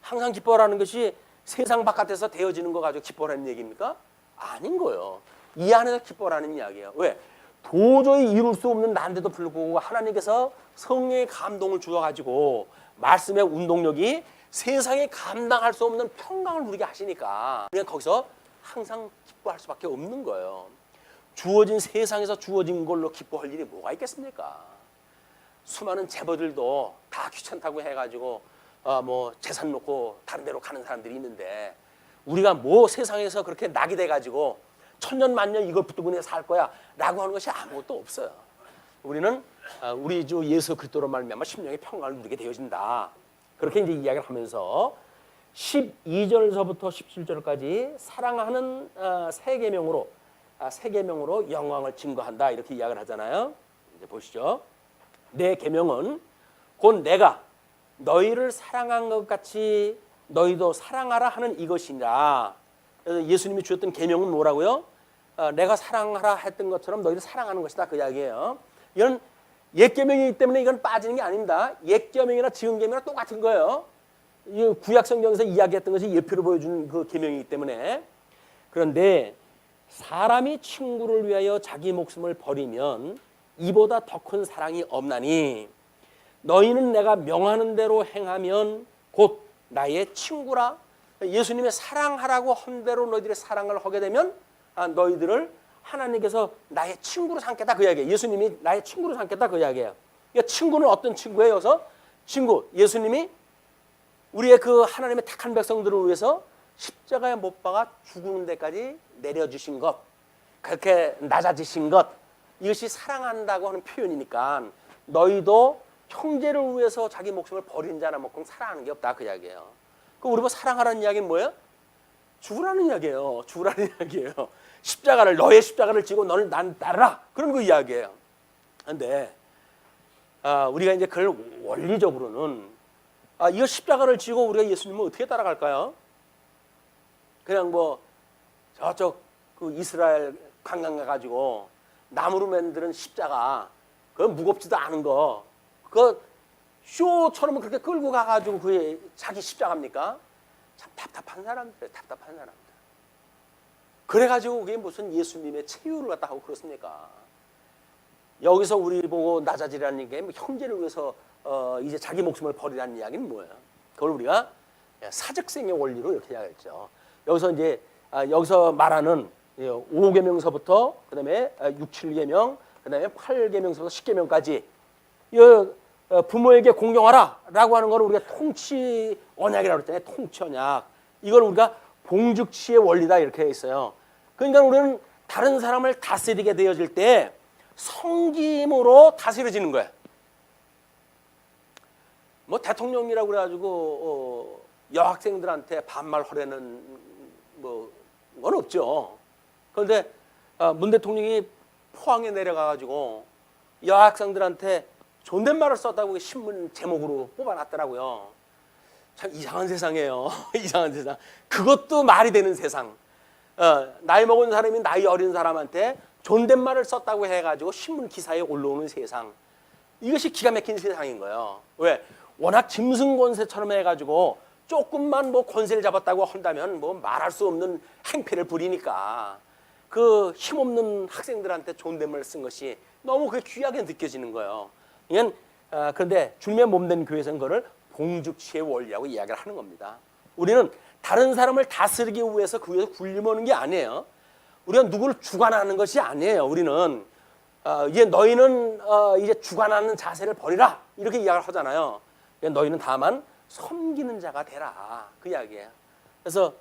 항상 기뻐하라는 것이 세상 바깥에서 되어지는 거 가지고 기뻐하라는 얘기입니까? 아닌 거예요. 이 안에서 기뻐하라는 이야기예요. 왜? 도저히 이룰 수 없는 난데도 불구하고 하나님께서 성령의 감동을 주어가지고 말씀의 운동력이 세상에 감당할 수 없는 평강을 누리게 하시니까 그냥 거기서 항상 기뻐할 수밖에 없는 거예요. 주어진 세상에서 주어진 걸로 기뻐할 일이 뭐가 있겠습니까? 수많은 제보들도 다 귀찮다고 해가지고 뭐 재산 놓고 다른 데로 가는 사람들이 있는데 우리가 뭐 세상에서 그렇게 낙이 돼가지고 천년만년 이걸 붙들고 내가 살 거야 라고 하는 것이 아무것도 없어요. 우리는 우리 주 예수 그리스도로 말미암아 심령의 평강을 누리게 되어진다. 그렇게 이제 이야기를 하면서 12절서부터 17절까지 사랑하는 세 계명으로 영광을 증거한다 이렇게 이야기를 하잖아요. 이제 보시죠. 내 계명은 곧 내가 너희를 사랑한 것 같이 너희도 사랑하라 하는 이것이니라. 예수님이 주셨던 계명은 뭐라고요? 내가 사랑하라 했던 것처럼 너희를 사랑하는 것이다 그 이야기예요. 이건 옛 계명이기 때문에 이건 빠지는 게 아닙니다. 옛 계명이나 지금 계명이나 똑같은 거예요. 이 구약 성경에서 이야기했던 것이 예표로 보여주는 그 계명이기 때문에. 그런데 사람이 친구를 위하여 자기 목숨을 버리면 이보다 더 큰 사랑이 없나니 너희는 내가 명하는 대로 행하면 곧 나의 친구라. 예수님의 사랑하라고 한 대로 너희들의 사랑을 하게 되면 너희들을 하나님께서 나의 친구로 삼겠다 그 이야기예요. 예수님이 나의 친구로 삼겠다 그 이야기예요. 그러니까 친구는 어떤 친구예요? 그래서 친구, 예수님이 우리의 그 하나님의 택한 백성들을 위해서 십자가에 못 박아 죽는 데까지 내려주신 것, 그렇게 낮아지신 것, 이것이 사랑한다고 하는 표현이니까 너희도 형제를 위해서 자기 목숨을 버린 자나 먹고 사랑하는 게 없다 그 이야기예요. 그 우리 뭐 사랑하라는 이야기는 뭐예요? 죽으라는 이야기예요. 죽으라는 이야기예요. 너의 십자가를 지고 너를 난 따르라 그런 그 이야기예요. 그런데 우리가 이제 그걸 원리적으로는 이거 십자가를 지고 우리가 예수님을 어떻게 따라갈까요? 그냥 뭐 저쪽 그 이스라엘 관광 가가지고 나무로 만드는 십자가 그 무겁지도 않은 거 그 쇼처럼 그렇게 끌고 가가지고 그게 자기 십자가입니까? 참 답답한 사람들. 그래가지고 그게 무슨 예수님의 체유를 갖다 하고 그렇습니까? 여기서 우리 보고 낮아지라는 게 형제를 위해서 이제 자기 목숨을 버리라는 이야기는 뭐예요? 그걸 우리가 사적생의 원리로 이렇게 이야기했죠. 여기서 이제 여기서 말하는 5계명서부터 그다음에 6, 7계명, 그다음에 8계명서부터 10계명까지 부모에게 공경하라라고 하는 걸 우리가 통치 언약이라고 했잖아요. 통치 언약. 이걸 우리가 봉죽치의 원리다 이렇게 돼 있어요. 그러니까 우리는 다른 사람을 다스리게 되어질 때 성김으로 다스려지는 거예요. 뭐 대통령이라고 그래가지고 여학생들한테 반말하려는 건 없죠. 그런데 문 대통령이 포항에 내려가가지고 여학생들한테 존댓말을 썼다고 신문 제목으로 뽑아놨더라고요. 참 이상한 세상이에요. 이상한 세상. 그것도 말이 되는 세상. 나이 먹은 사람이 나이 어린 사람한테 존댓말을 썼다고 해가지고 신문 기사에 올라오는 세상. 이것이 기가 막힌 세상인 거예요. 왜? 워낙 짐승권세처럼 해가지고 조금만 뭐 권세를 잡았다고 한다면 뭐 말할 수 없는 행패를 부리니까 그 힘없는 학생들한테 존댓말 쓴 것이 너무 그게 귀하게 느껴지는 거예요. 이건 그런데 주님의 몸된 교회에서는 그거를 봉죽치의 원리라고 이야기를 하는 겁니다. 우리는 다른 사람을 다스리기 위해서 그 위에서 군림하는 게 아니에요. 우리가 누구를 주관하는 것이 아니에요. 우리는 이제 너희는 이제 주관하는 자세를 버리라 이렇게 이야기를 하잖아요. 너희는 다만 섬기는 자가 되라 그 이야기예요. 그래서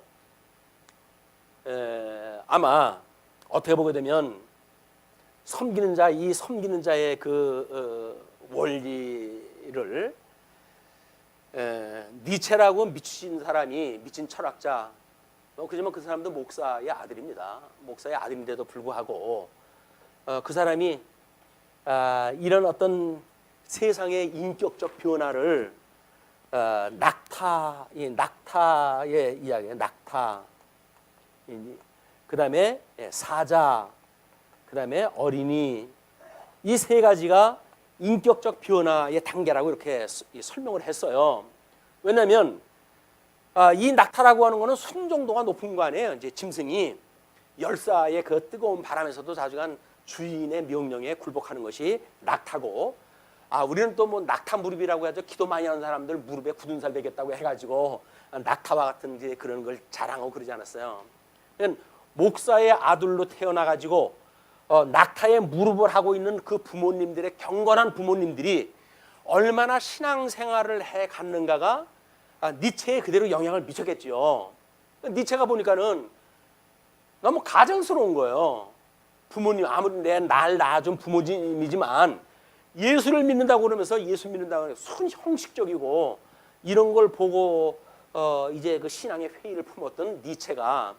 아마 어떻게 보게 되면 섬기는 자의 그 원리를 니체라고 미친 사람이 미친 철학자 그지만 그 사람도 목사의 아들입니다. 목사의 아들인데도 불구하고 그 사람이 이런 어떤 세상의 인격적 변화를 낙타의 이야기예요. 낙타. 그 다음에 사자, 그다음에 어린이, 이 세 가지가 인격적 변화의 단계라고 이렇게 설명을 했어요. 왜냐하면 이 낙타라고 하는 거는 순종도가 높은 거 아니에요. 이제 짐승이 열사의 그 뜨거운 바람에서도 자주간 주인의 명령에 굴복하는 것이 낙타고, 우리는 또 뭐 낙타 무릎이라고 하죠. 기도 많이 하는 사람들 무릎에 굳은 살 되겠다고 해가지고 낙타와 같은 이제 그런 걸 자랑하고 그러지 않았어요. 목사의 아들로 태어나가지고 낙타의 무릎을 하고 있는 그 부모님들의 경건한 부모님들이 얼마나 신앙생활을 해 갔는가가 니체에 그대로 영향을 미쳤겠죠. 니체가 보니까는 너무 가정스러운 거예요. 부모님, 아무리 날 낳아준 부모님이지만 예수를 믿는다고 그러면서 예수 믿는다고 하면 순 형식적이고 이런 걸 보고 이제 그 신앙의 회의를 품었던 니체가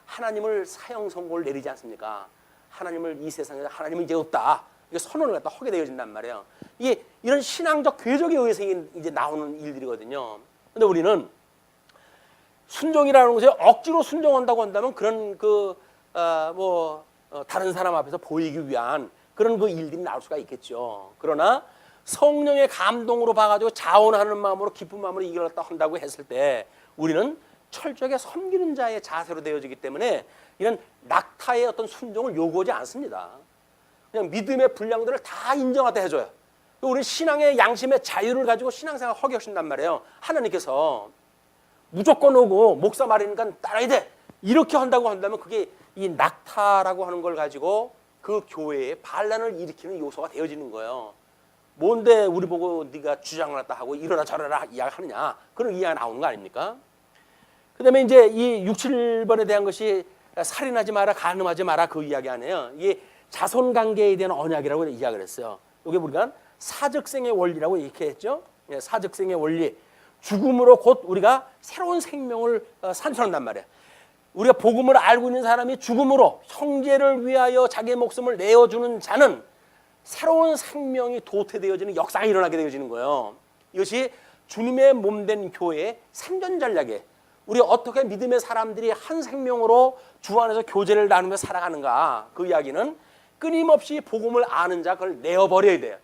하나님을 사형 선고를 내리지 않습니까? 하나님을 이 세상에 하나님은 이제 없다. 이게 선언을 갖다 하게 되어진단 말이에요. 이게 이런 신앙적 궤적에 의해서 이제 나오는 일들이거든요. 근데 우리는 순종이라는 것에 억지로 순종한다고 한다면 그런 다른 사람 앞에서 보이기 위한 그런 그 일들이 나올 수가 있겠죠. 그러나 성령의 감동으로 봐가지고 자원하는 마음으로 기쁜 마음으로 이겨냈다 한다고 했을 때 우리는 철저하게 섬기는 자의 자세로 되어지기 때문에 이런 낙타의 어떤 순종을 요구하지 않습니다. 그냥 믿음의 분량들을 다 인정하다 해줘요. 우리 신앙의 양심의 자유를 가지고 신앙생활 하게 하신단 말이에요. 하나님께서 무조건 오고 목사 말이니까 따라야 돼 이렇게 한다고 한다면 그게 이 낙타라고 하는 걸 가지고 그 교회에 반란을 일으키는 요소가 되어지는 거예요. 뭔데 우리 보고 네가 주장을 했다 하고 이러라 저러라 이야기하느냐, 그런 이야기가 나오는 거 아닙니까? 그 다음에 이제 이 6, 7번에 대한 것이 살인하지 마라, 간음하지 마라, 그 이야기 아니에요. 이게 자손관계에 대한 언약이라고 이야기를 했어요. 이게 우리가 사적생의 원리라고 이렇게 했죠. 사적생의 원리. 죽음으로 곧 우리가 새로운 생명을 산출한단 말이에요. 우리가 복음을 알고 있는 사람이 죽음으로 형제를 위하여 자기의 목숨을 내어주는 자는 새로운 생명이 도태되어지는 역사가 일어나게 되어지는 거예요. 이것이 주님의 몸된 교회의 생존 전략이에요. 우리 어떻게 믿음의 사람들이 한 생명으로 주 안에서 교제를 나누며 살아가는가, 그 이야기는 끊임없이 복음을 아는 자 그걸 내어버려야 돼요.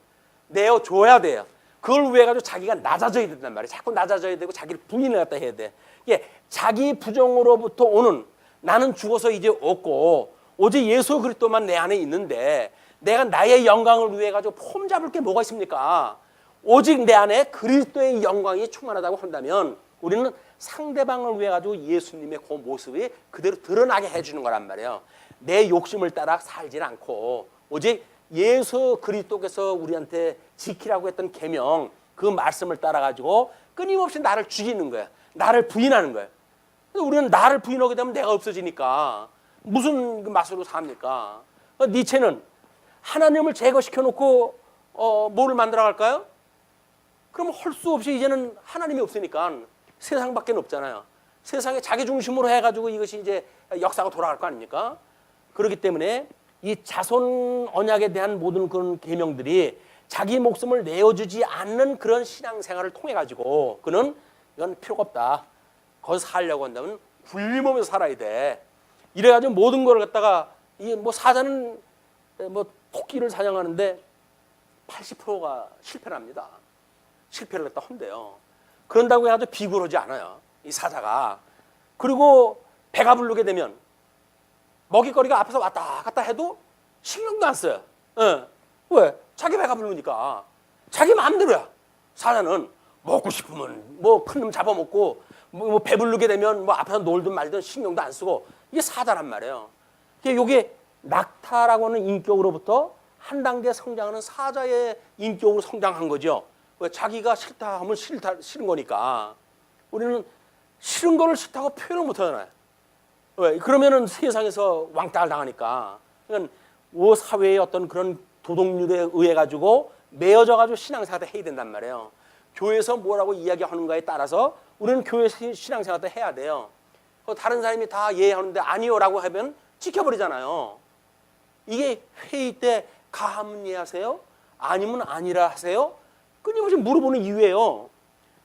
내어줘야 돼요. 그걸 위해 가지고 자기가 낮아져야 된단 말이에요. 자꾸 낮아져야 되고 자기를 부인을 갖다 해야 돼. 이게 자기 부정으로부터 오는 나는 죽어서 이제 없고 오직 예수 그리스도만 내 안에 있는데 내가 나의 영광을 위해 가지고 폼 잡을 게 뭐가 있습니까? 오직 내 안에 그리스도의 영광이 충만하다고 한다면 우리는 상대방을 위해 가지고 예수님의 그 모습이 그대로 드러나게 해주는 거란 말이에요. 내 욕심을 따라 살지 않고 오직 예수 그리스도께서 우리한테 지키라고 했던 계명, 그 말씀을 따라 가지고 끊임없이 나를 죽이는 거야. 나를 부인하는 거야. 우리는 나를 부인하게 되면 내가 없어지니까 무슨 그 맛으로 삽니까? 니체는 하나님을 제거시켜 놓고 뭐를 만들어 갈까요? 그럼 할 수 없이 이제는 하나님이 없으니까 세상밖에 없잖아요. 세상에 자기 중심으로 해가지고 이것이 이제 역사가 돌아갈 거 아닙니까? 그렇기 때문에 이 자손 언약에 대한 모든 그런 계명들이 자기 목숨을 내어주지 않는 그런 신앙생활을 통해 가지고 그는 이건 필요가 없다. 거기서 살려고 한다면 굴림하면서 살아야 돼. 이래가지고 모든 걸 갖다가 이 뭐 사자는 뭐 토끼를 사냥하는데 80%가 실패를 합니다. 실패를 갖다 한대요. 그런다고 해가지고 비굴 하지 않아요. 이 사자가. 그리고 배가 부르게 되면 먹잇거리가 앞에서 왔다 갔다 해도 신경도 안 써요. 왜? 자기 배가 부르니까. 자기 마음대로야. 사자는 먹고 싶으면 뭐 큰 놈 잡아먹고 뭐 배부르게 되면 뭐 앞에서 놀든 말든 신경도 안 쓰고, 이게 사자란 말이에요. 이게 낙타라고 하는 인격으로부터 한 단계 성장하는 사자의 인격으로 성장한 거죠. 왜? 자기가 싫다 하면 싫은 거니까. 우리는 싫은 거를 싫다고 표현을 못 하잖아요. 왜? 그러면은 세상에서 왕따를 당하니까. 그러니까 사회의 어떤 그런 도덕률에 의해 가지고 매어져 가지고 신앙생활을 해야 된단 말이에요. 교회에서 뭐라고 이야기하는가에 따라서 우리는 교회 신앙생활도 해야 돼요. 다른 사람이 다 예하는데 아니요라고 하면 지켜버리잖아요. 이게 회의 때 가하면 예하세요? 아니면 아니라 하세요? 끊임없이 물어보는 이유예요.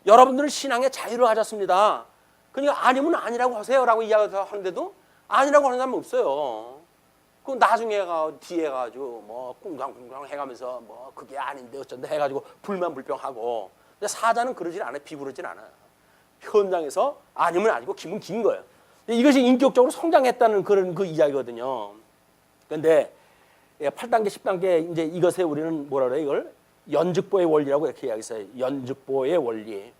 여러분들은 신앙의 자유를 가졌습니다. 그러니까 아니면 아니라고 하세요라고 이야기하는데도 아니라고 하는 사람은 없어요. 그 나중에 뒤에 가지고 뭐 꿍강꿍강 해가면서 뭐 그게 아닌데 어쩐다 해가지고 불만불평하고. 근데 사자는 그러질 않아요. 비굴하진 않아요. 현장에서 아니면 아니고 기면 긴 거예요. 이것이 인격적으로 성장했다는 그런 그 이야기거든요. 그런데 8단계, 10단계 이제 이것에 우리는 뭐라 그래요? 이걸 연즉보의 원리라고 이렇게 이야기했어요. 연즉보의 원리.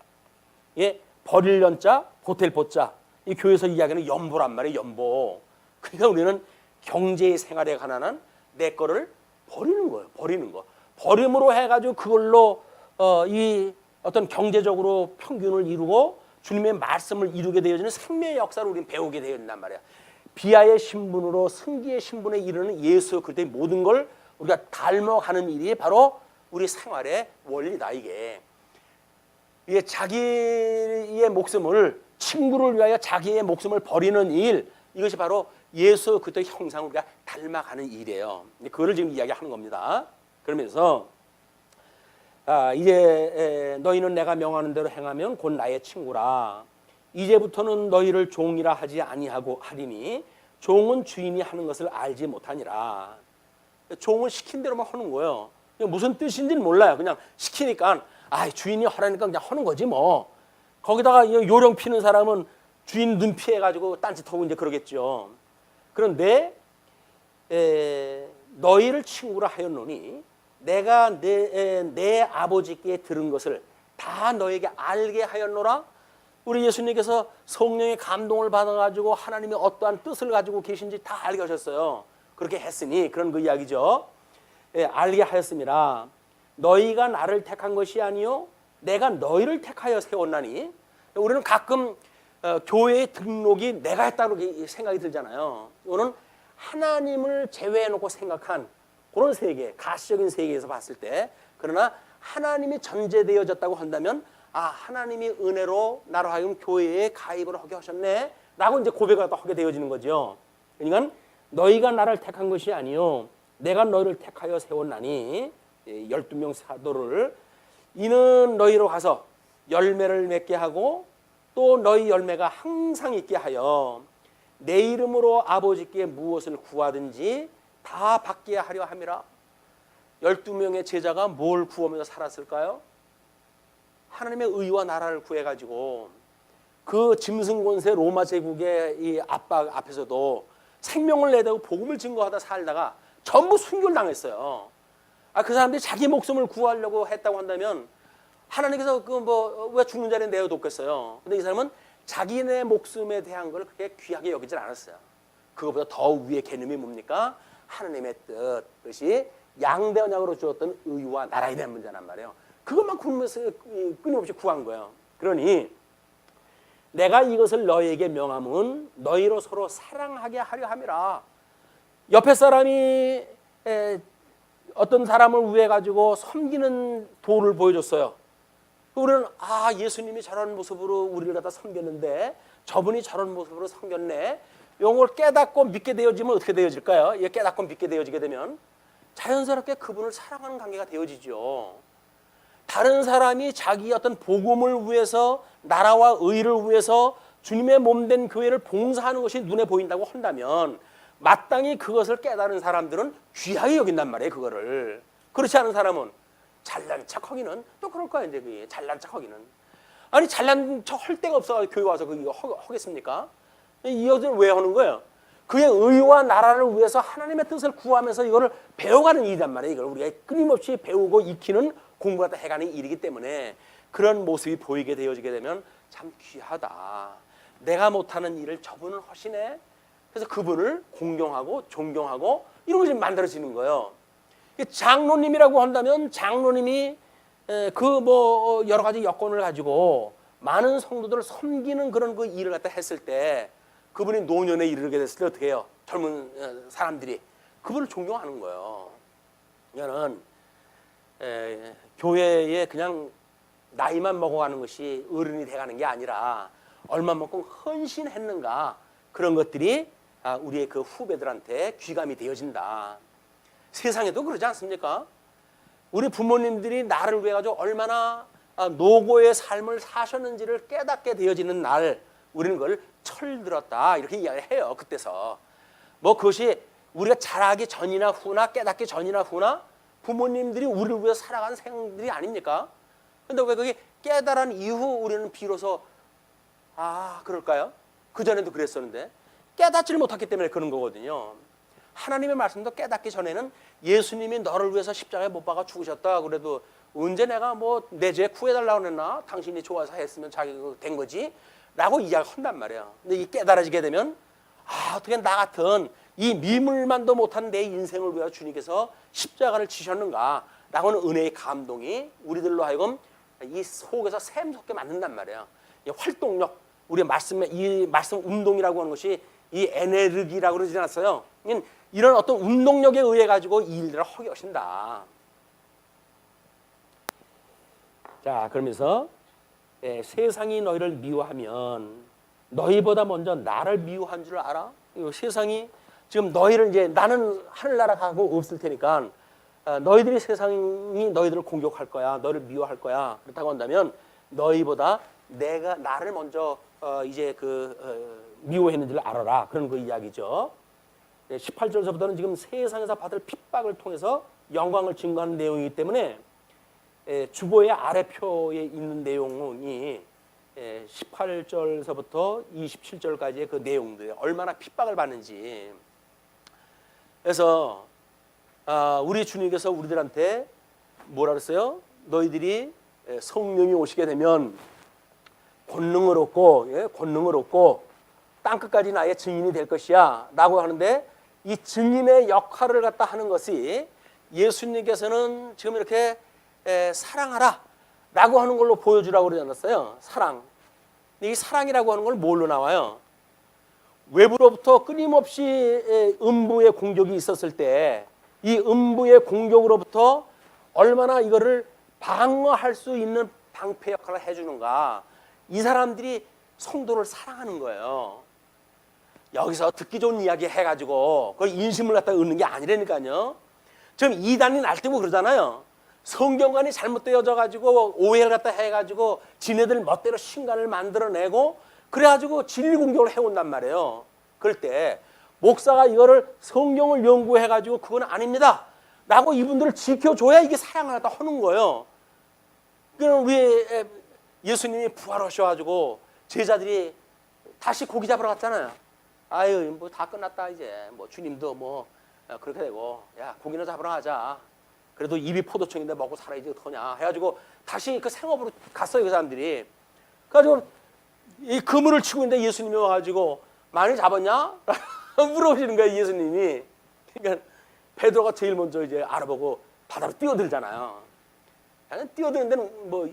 예, 버릴 연자, 보탤 보자. 이 교회에서 이야기하는 연보란 말이에요. 연보. 그러니까 우리는 경제 생활에 관한 한 내 거를 버리는 거예요. 버리는 거. 버림으로 해가지고 그걸로 이 어떤 경제적으로 평균을 이루고 주님의 말씀을 이루게 되어지는 생명의 역사를 우리는 배우게 되어 있단 말이야. 비하의 신분으로 승기의 신분에 이르는 예수 그리스도의 모든 걸 우리가 닮아가는 일이 바로 우리 생활의 원리다. 이게 자기의 목숨을 친구를 위하여 자기의 목숨을 버리는 일, 이것이 바로 예수 그리스도의 형상을 우리가 닮아가는 일이에요. 그거를 지금 이야기하는 겁니다. 그러면서 이제 너희는 내가 명하는 대로 행하면 곧 나의 친구라. 이제부터는 너희를 종이라 하지 아니하고 하리니 종은 주인이 하는 것을 알지 못하니라. 종은 시킨 대로만 하는 거예요. 무슨 뜻인지는 몰라요. 그냥 시키니까 주인이 하라니까 그냥 하는 거지 뭐. 거기다가 요령 피는 사람은 주인 눈 피해가지고 딴짓하고 이제 그러겠죠. 그런데 너희를 친구라 하였노니 내가 내 아버지께 들은 것을 다 너에게 알게 하였노라. 우리 예수님께서 성령의 감동을 받아가지고 하나님의 어떠한 뜻을 가지고 계신지 다 알게 하셨어요. 그렇게 했으니 그런 그 이야기죠. 알게 하였습니다. 너희가 나를 택한 것이 아니요 내가 너희를 택하여 세웠나니. 우리는 가끔 교회의 등록이 내가 했다고 생각이 들잖아요. 이거는 하나님을 제외해놓고 생각한 그런 세계, 가시적인 세계에서 봤을 때, 그러나 하나님이 전제되어졌다고 한다면 하나님이 은혜로 나로 하여금 교회에 가입을 하게 하셨네 라고 이제 고백을 하게 되어지는 거죠. 그러니까 너희가 나를 택한 것이 아니요 내가 너희를 택하여 세웠나니 12명 사도를 이는 너희로 가서 열매를 맺게 하고 또 너희 열매가 항상 있게 하여 내 이름으로 아버지께 무엇을 구하든지 다 받게 하려 함이라. 12명의 제자가 뭘 구하면서 살았을까요? 하나님의 의와 나라를 구해가지고 그 짐승권세 로마 제국의 이 압박 앞에서도 생명을 내다고 복음을 증거하다 살다가 전부 순교를 당했어요. 그 사람들이 자기 목숨을 구하려고 했다고 한다면 하나님께서 왜 죽는 자리에 내어뒀겠어요. 근데 이 사람은 자기네 목숨에 대한 걸 그렇게 귀하게 여기질 않았어요. 그것보다 더 위의 개념이 뭡니까? 하나님의 뜻이 양대언약으로 주었던 의와 나라에 대한 문제란 말이에요. 그것만 끊임없이 구한 거예요. 그러니 내가 이것을 너희에게 명함은 너희로 서로 사랑하게 하려 함이라. 옆에 사람이 어떤 사람을 위해 가지고 섬기는 도를 보여줬어요. 우리는 예수님이 저런 모습으로 우리를 갖다 섬겼는데 저분이 저런 모습으로 섬겼네. 이걸 깨닫고 믿게 되어지면 어떻게 되어질까요? 깨닫고 믿게 되어지게 되면 자연스럽게 그분을 사랑하는 관계가 되어지죠. 다른 사람이 자기 어떤 복음을 위해서 나라와 의를 위해서 주님의 몸된 교회를 봉사하는 것이 눈에 보인다고 한다면 마땅히 그것을 깨달은 사람들은 귀하게 여긴단 말이에요. 그거를. 그렇지 않은 사람은 잘난 척하기는 또 그럴 거야. 이제 그게 잘난 척하기는 잘난 척 할 데가 없어 교회 와서 그거 하겠습니까? 이 여자는 왜 하는 거예요? 그의 의와 나라를 위해서 하나님의 뜻을 구하면서 이거를 배워가는 일이란 말이에요. 이걸 우리가 끊임없이 배우고 익히는 공부가 다 해가는 일이기 때문에 그런 모습이 보이게 되어지게 되면 참 귀하다. 내가 못하는 일을 저분은 하시네. 그래서 그분을 공경하고 존경하고 이런 것이 만들어지는 거예요. 장로님이라고 한다면 장로님이 여러 가지 여건을 가지고 많은 성도들을 섬기는 그런 그 일을 갖다 했을 때 그분이 노년에 이르게 됐을 때 어떻게 해요? 젊은 사람들이 그분을 존경하는 거예요. 이거는 교회에 그냥 나이만 먹어가는 것이 어른이 돼가는 게 아니라 얼마만큼 헌신했는가 그런 것들이 우리의 그 후배들한테 귀감이 되어진다. 세상에도 그러지 않습니까? 우리 부모님들이 나를 위해 가지고 얼마나 노고의 삶을 사셨는지를 깨닫게 되어지는 날 우리는 그걸 철들었다 이렇게 이야기해요. 그때서 그것이 우리가 자라기 전이나 후나 깨닫기 전이나 후나 부모님들이 우리를 위해서 살아간 생들이 아닙니까? 근데 왜 그게 깨달은 이후 우리는 비로소 그럴까요? 그전에도 그랬었는데 깨닫지를 못했기 때문에 그런 거거든요. 하나님의 말씀도 깨닫기 전에는 예수님이 너를 위해서 십자가에 못 박아 죽으셨다 그래도 언제 내가 뭐 내 죄 구해달라고 그랬나? 당신이 좋아서 했으면 자기가 된 거지? 라고 이야기한단 말이에요. 근데 이 깨달아지게 되면 어떻게 나 같은 이 미물만도 못한 내 인생을 위하여 주님께서 십자가를 지셨는가 라고 하는 은혜의 감동이 우리들로 하여금 이 속에서 샘솟게 만든단 말이에요. 이 활동력, 우리 이 말씀 운동이라고 하는 것이 이 에네르기라고 그러지 않았어요. 이런 어떤 운동력에 의해 가지고 이 일들을 하게 하신다. 자, 그러면서 세상이 너희를 미워하면 너희보다 먼저 나를 미워한 줄 알아? 세상이 지금 너희를 이제 나는 하늘나라 가고 없을 테니까 너희들이 세상이 너희들을 공격할 거야, 너를 미워할 거야. 그렇다고 한다면 너희보다 내가 나를 먼저 이제 미워했는 줄 알아라. 그런 그 이야기죠. 18절서부터는 지금 세상에서 받을 핍박을 통해서 영광을 증거하는 내용이기 때문에 주보의 아래표에 있는 내용이 18절서부터 27절까지의 그 내용들 얼마나 핍박을 받는지. 그래서 우리 주님께서 우리들한테 뭐라 그랬어요? 너희들이 성령이 오시게 되면 권능을 얻고 땅끝까지 나의 증인이 될 것이야 라고 하는데 이 증인의 역할을 갖다 하는 것이 예수님께서는 지금 이렇게 사랑하라 라고 하는 걸로 보여주라고 그러지 않았어요? 사랑. 이 사랑이라고 하는 걸 뭘로 나와요? 외부로부터 끊임없이 음부의 공격이 있었을 때 이 음부의 공격으로부터 얼마나 이거를 방어할 수 있는 방패 역할을 해주는가. 이 사람들이 성도를 사랑하는 거예요. 여기서 듣기 좋은 이야기 해가지고 그 인심을 갖다 얻는 게 아니라니까요. 지금 이단이 날뛰고 그러잖아요. 성경관이 잘못되어져 가지고 오해를 갖다 해가지고 지네들 멋대로 신간을 만들어내고 그래가지고 진리 공격을 해온단 말이에요. 그럴 때 목사가 이거를 성경을 연구해가지고 그건 아닙니다 라고 이분들을 지켜줘야 이게 사랑을 갖다 하는 거예요. 그럼 우리 예수님이 부활하셔가지고 제자들이 다시 고기 잡으러 갔잖아요. 아유 뭐 다 끝났다 이제 뭐 주님도 뭐 그렇게 되고 야 고기나 잡으러 가자. 그래도 입이 포도청인데 먹고 살아야지 어떡하냐 해가지고 다시 그 생업으로 갔어요 그 사람들이. 그래가지고 이 그물을 치고 있는데 예수님이 와가지고 많이 잡았냐? 물어보시는 거예요 예수님이. 그러니까 베드로가 제일 먼저 이제 알아보고 바다로 뛰어들잖아요. 뛰어드는 데는 뭐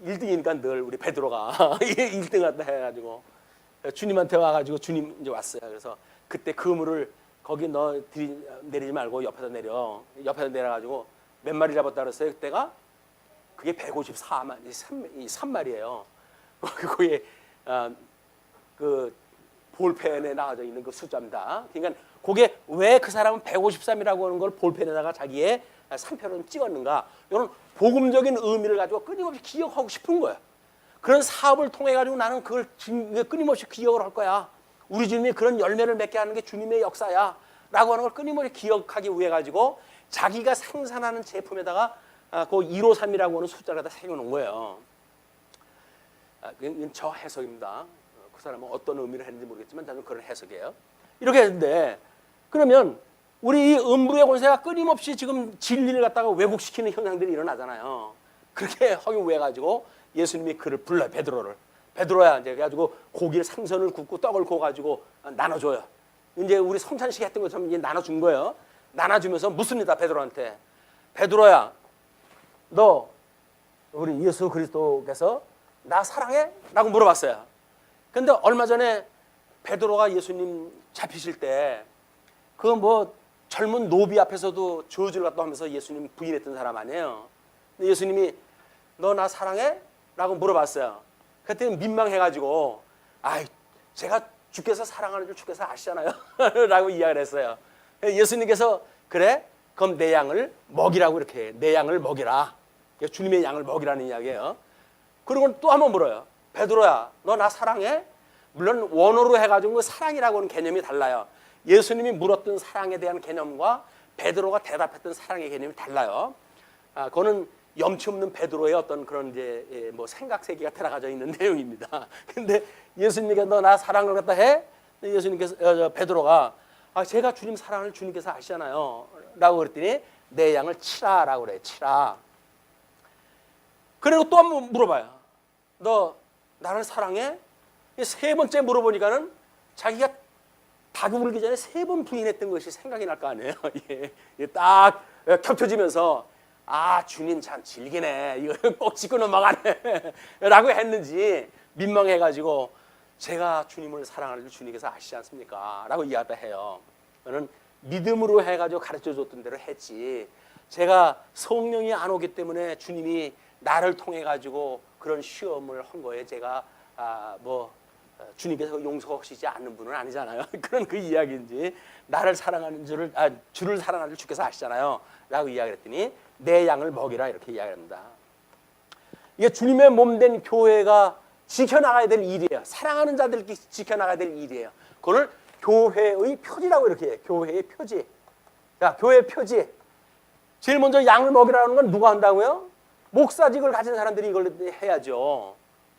1등이니까 늘 우리 베드로가 1등 갖다 해가지고 주님한테 와가지고 주님 이제 왔어요. 그래서 그때 그물을 거기 내리지 말고 옆에서 내려가지고 몇 마리 잡았다 그랬어요. 그때가 그게 154마리 3마리예요. 거기에 그 볼펜에 나와져 있는 그 숫자입니다. 그러니까 그게 왜 그 사람은 153이라고 하는 걸 볼펜에다가 자기의 상표로 찍었는가? 이런 복음적인 의미를 가지고 끊임없이 기억하고 싶은 거예요. 그런 사업을 통해 가지고 나는 그걸 끊임없이 기억을 할 거야. 우리 주님이 그런 열매를 맺게 하는 게 주님의 역사야 라고 하는 걸 끊임없이 기억하기 위해 가지고 자기가 생산하는 제품에다가 그 153이라고 하는 숫자를 갖다 새겨놓은 거예요. 이건 저 해석입니다. 그 사람은 어떤 의미를 했는지 모르겠지만 저는 그런 해석이에요. 이렇게 했는데 그러면 우리 이 음부의 권세가 끊임없이 지금 진리를 갖다가 왜곡시키는 현상들이 일어나잖아요. 그렇게 하기 위해 가지고 예수님이 그를 불러요. 베드로야 이제 그래가지고 고기를 생선을 굽고 떡을 구워가지고 나눠줘요. 이제 우리 성찬식 했던 것처럼 이제 나눠준 거예요. 나눠주면서 묻습니다 베드로한테. 베드로야, 너 우리 예수 그리스도께서 나 사랑해? 라고 물어봤어요. 근데 얼마 전에 베드로가 예수님 잡히실 때 그 뭐 젊은 노비 앞에서도 저주를 갖다 하면서 예수님 부인했던 사람 아니에요. 근데 예수님이 너 나 사랑해? 라고 물어봤어요. 그때 민망해가지고 제가 주께서 사랑하는 줄 주께서 아시잖아요 라고 이야기를 했어요. 예수님께서 그래? 그럼 내 양을 먹이라고 이렇게 해. 내 양을 먹이라. 주님의 양을 먹이라는 이야기예요. 그리고 또 한번 물어요. 베드로야 너 나 사랑해? 물론 원어로 해가지고 사랑이라고 하는 개념이 달라요. 예수님이 물었던 사랑에 대한 개념과 베드로가 대답했던 사랑의 개념이 달라요. 그거는 염치 없는 베드로의 어떤 그런 이제 뭐 생각 세계가 들어가져 있는 내용입니다. 근데 예수님께 너 나 사랑을 갖다 해? 예수님께서 베드로가 제가 주님 사랑을 주님께서 아시잖아요. 라고 그랬더니 내 양을 치라라고 그래. 치라. 그리고 또 한 번 물어봐요. 너 나를 사랑해? 세 번째 물어보니까는 자기가 닭이 울기 전에 세 번 부인했던 것이 생각이 날 거 아니에요. 딱 겹쳐지면서 주님 참 질기네. 이거 꼭 짚고 넘어가네. 라고 했는지 민망해가지고 제가 주님을 사랑하는 줄 주님께서 아시지 않습니까? 라고 이야기를 해요. 저는 믿음으로 해가지고 가르쳐줬던 대로 했지. 제가 성령이 안 오기 때문에 주님이 나를 통해가지고 그런 시험을 한 거에 제가 주님께서 용서하시지 않는 분은 아니잖아요. 그런 그 이야기인지 나를 사랑하는 주를 사랑하는 줄 주께서 아시잖아요. 라고 이야기를 했더니 내 양을 먹이라 이렇게 이야기합니다. 이게 주님의 몸된 교회가 지켜나가야 될 일이에요. 사랑하는 자들끼리 지켜나가야 될 일이에요. 그걸 교회의 표지라고 이렇게 해요. 교회의 표지. 자, 교회의 표지. 제일 먼저 양을 먹이라는 건 누가 한다고요? 목사직을 가진 사람들이 이걸 해야죠.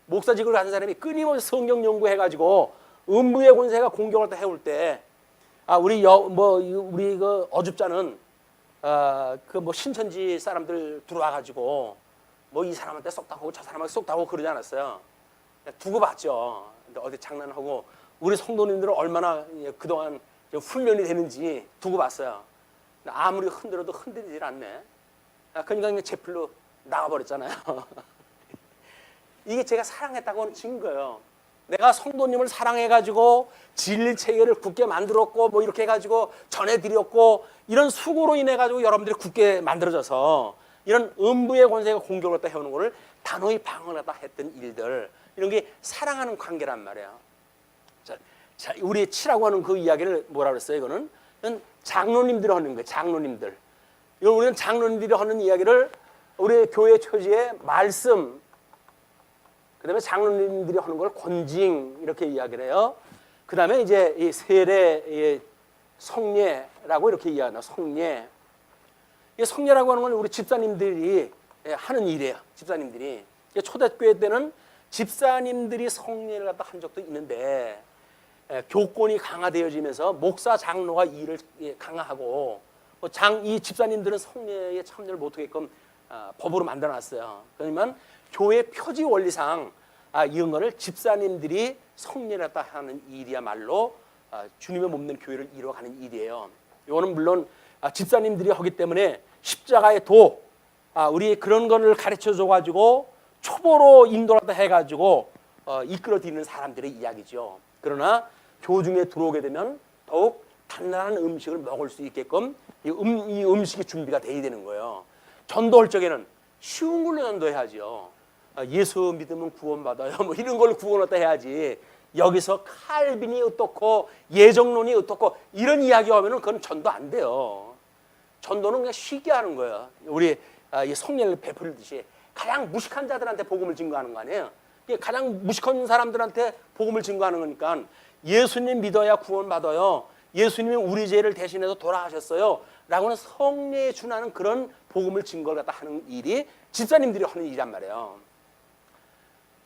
목사직을 가진 사람이 끊임없이 성경 연구해가지고 음부의 권세가 공격을 또 해올 때, 우리 그 어줍자는 신천지 사람들 들어와가지고 이 사람한테 쏙다고 저 사람한테 쏙다고 그러지 않았어요. 두고 봤죠. 어디 장난하고 우리 성도님들은 얼마나 그동안 훈련이 되는지 두고 봤어요. 아무리 흔들어도 흔들리질 않네. 그러니까 그냥 제풀로 나가버렸잖아요. 이게 제가 사랑했다고 하는 증거예요. 내가 성도님을 사랑해가지고 진리 체계를 굳게 만들었고 이렇게 해가지고 전해드렸고 이런 수고로 인해가지고 여러분들이 굳게 만들어져서 이런 음부의 권세가 공격을 했다 해오는 것을 단호히 방어하다 했던 일들, 이런 게 사랑하는 관계란 말이에요. 자, 우리 치라고 하는 그 이야기를 뭐라 그랬어요? 이거는 장로님들이 하는 거예요. 장로님들. 우리는 장로님들이 하는 이야기를 우리 교회 처지의 말씀, 그 다음에 장로님들이 하는 걸 권징 이렇게 이야기를 해요. 그 다음에 이제 이 세례, 성례라고 이렇게 이야기해요. 성례. 이 성례라고 하는 건 우리 집사님들이 하는 일이에요. 집사님들이. 초대교회 때는 집사님들이 성례를 갖다 한 적도 있는데 교권이 강화되어지면서 목사, 장로가 이 일을 강화하고 이 집사님들은 성례에 참여를 못하게끔 법으로 만들어놨어요. 그러면 교회 표지 원리상 이런 거를 집사님들이 성례를 갖다 하는 일이야말로 주님의 몸된 교회를 이루어가는 일이에요. 이거는 물론 집사님들이 하기 때문에 십자가의 도, 우리 그런 거를 가르쳐줘 가지고 초보로 인도하다 해가지고 이끌어드리는 사람들의 이야기죠. 그러나 교중에 들어오게 되면 더욱 단단한 음식을 먹을 수 있게끔 이 음식이 준비가 돼야 되는 거예요. 전도할 적에는 쉬운 걸로 전도해야죠. 예수 믿으면 구원받아요. 이런 걸 구원받다 해야지. 여기서 칼빈이 어떻고 예정론이 어떻고 이런 이야기하면은 그건 전도 안 돼요. 전도는 그냥 쉽게 하는 거예요. 우리 성례를 베풀듯이 가장 무식한 자들한테 복음을 증거하는 거 아니에요. 가장 무식한 사람들한테 복음을 증거하는 거니까 예수님 믿어야 구원받아요. 예수님이 우리 죄를 대신해서 돌아가셨어요. 라고는 성례에 준하는 그런 복음을 증거를 갖다 하는 일이 집사님들이 하는 일이란 말이에요.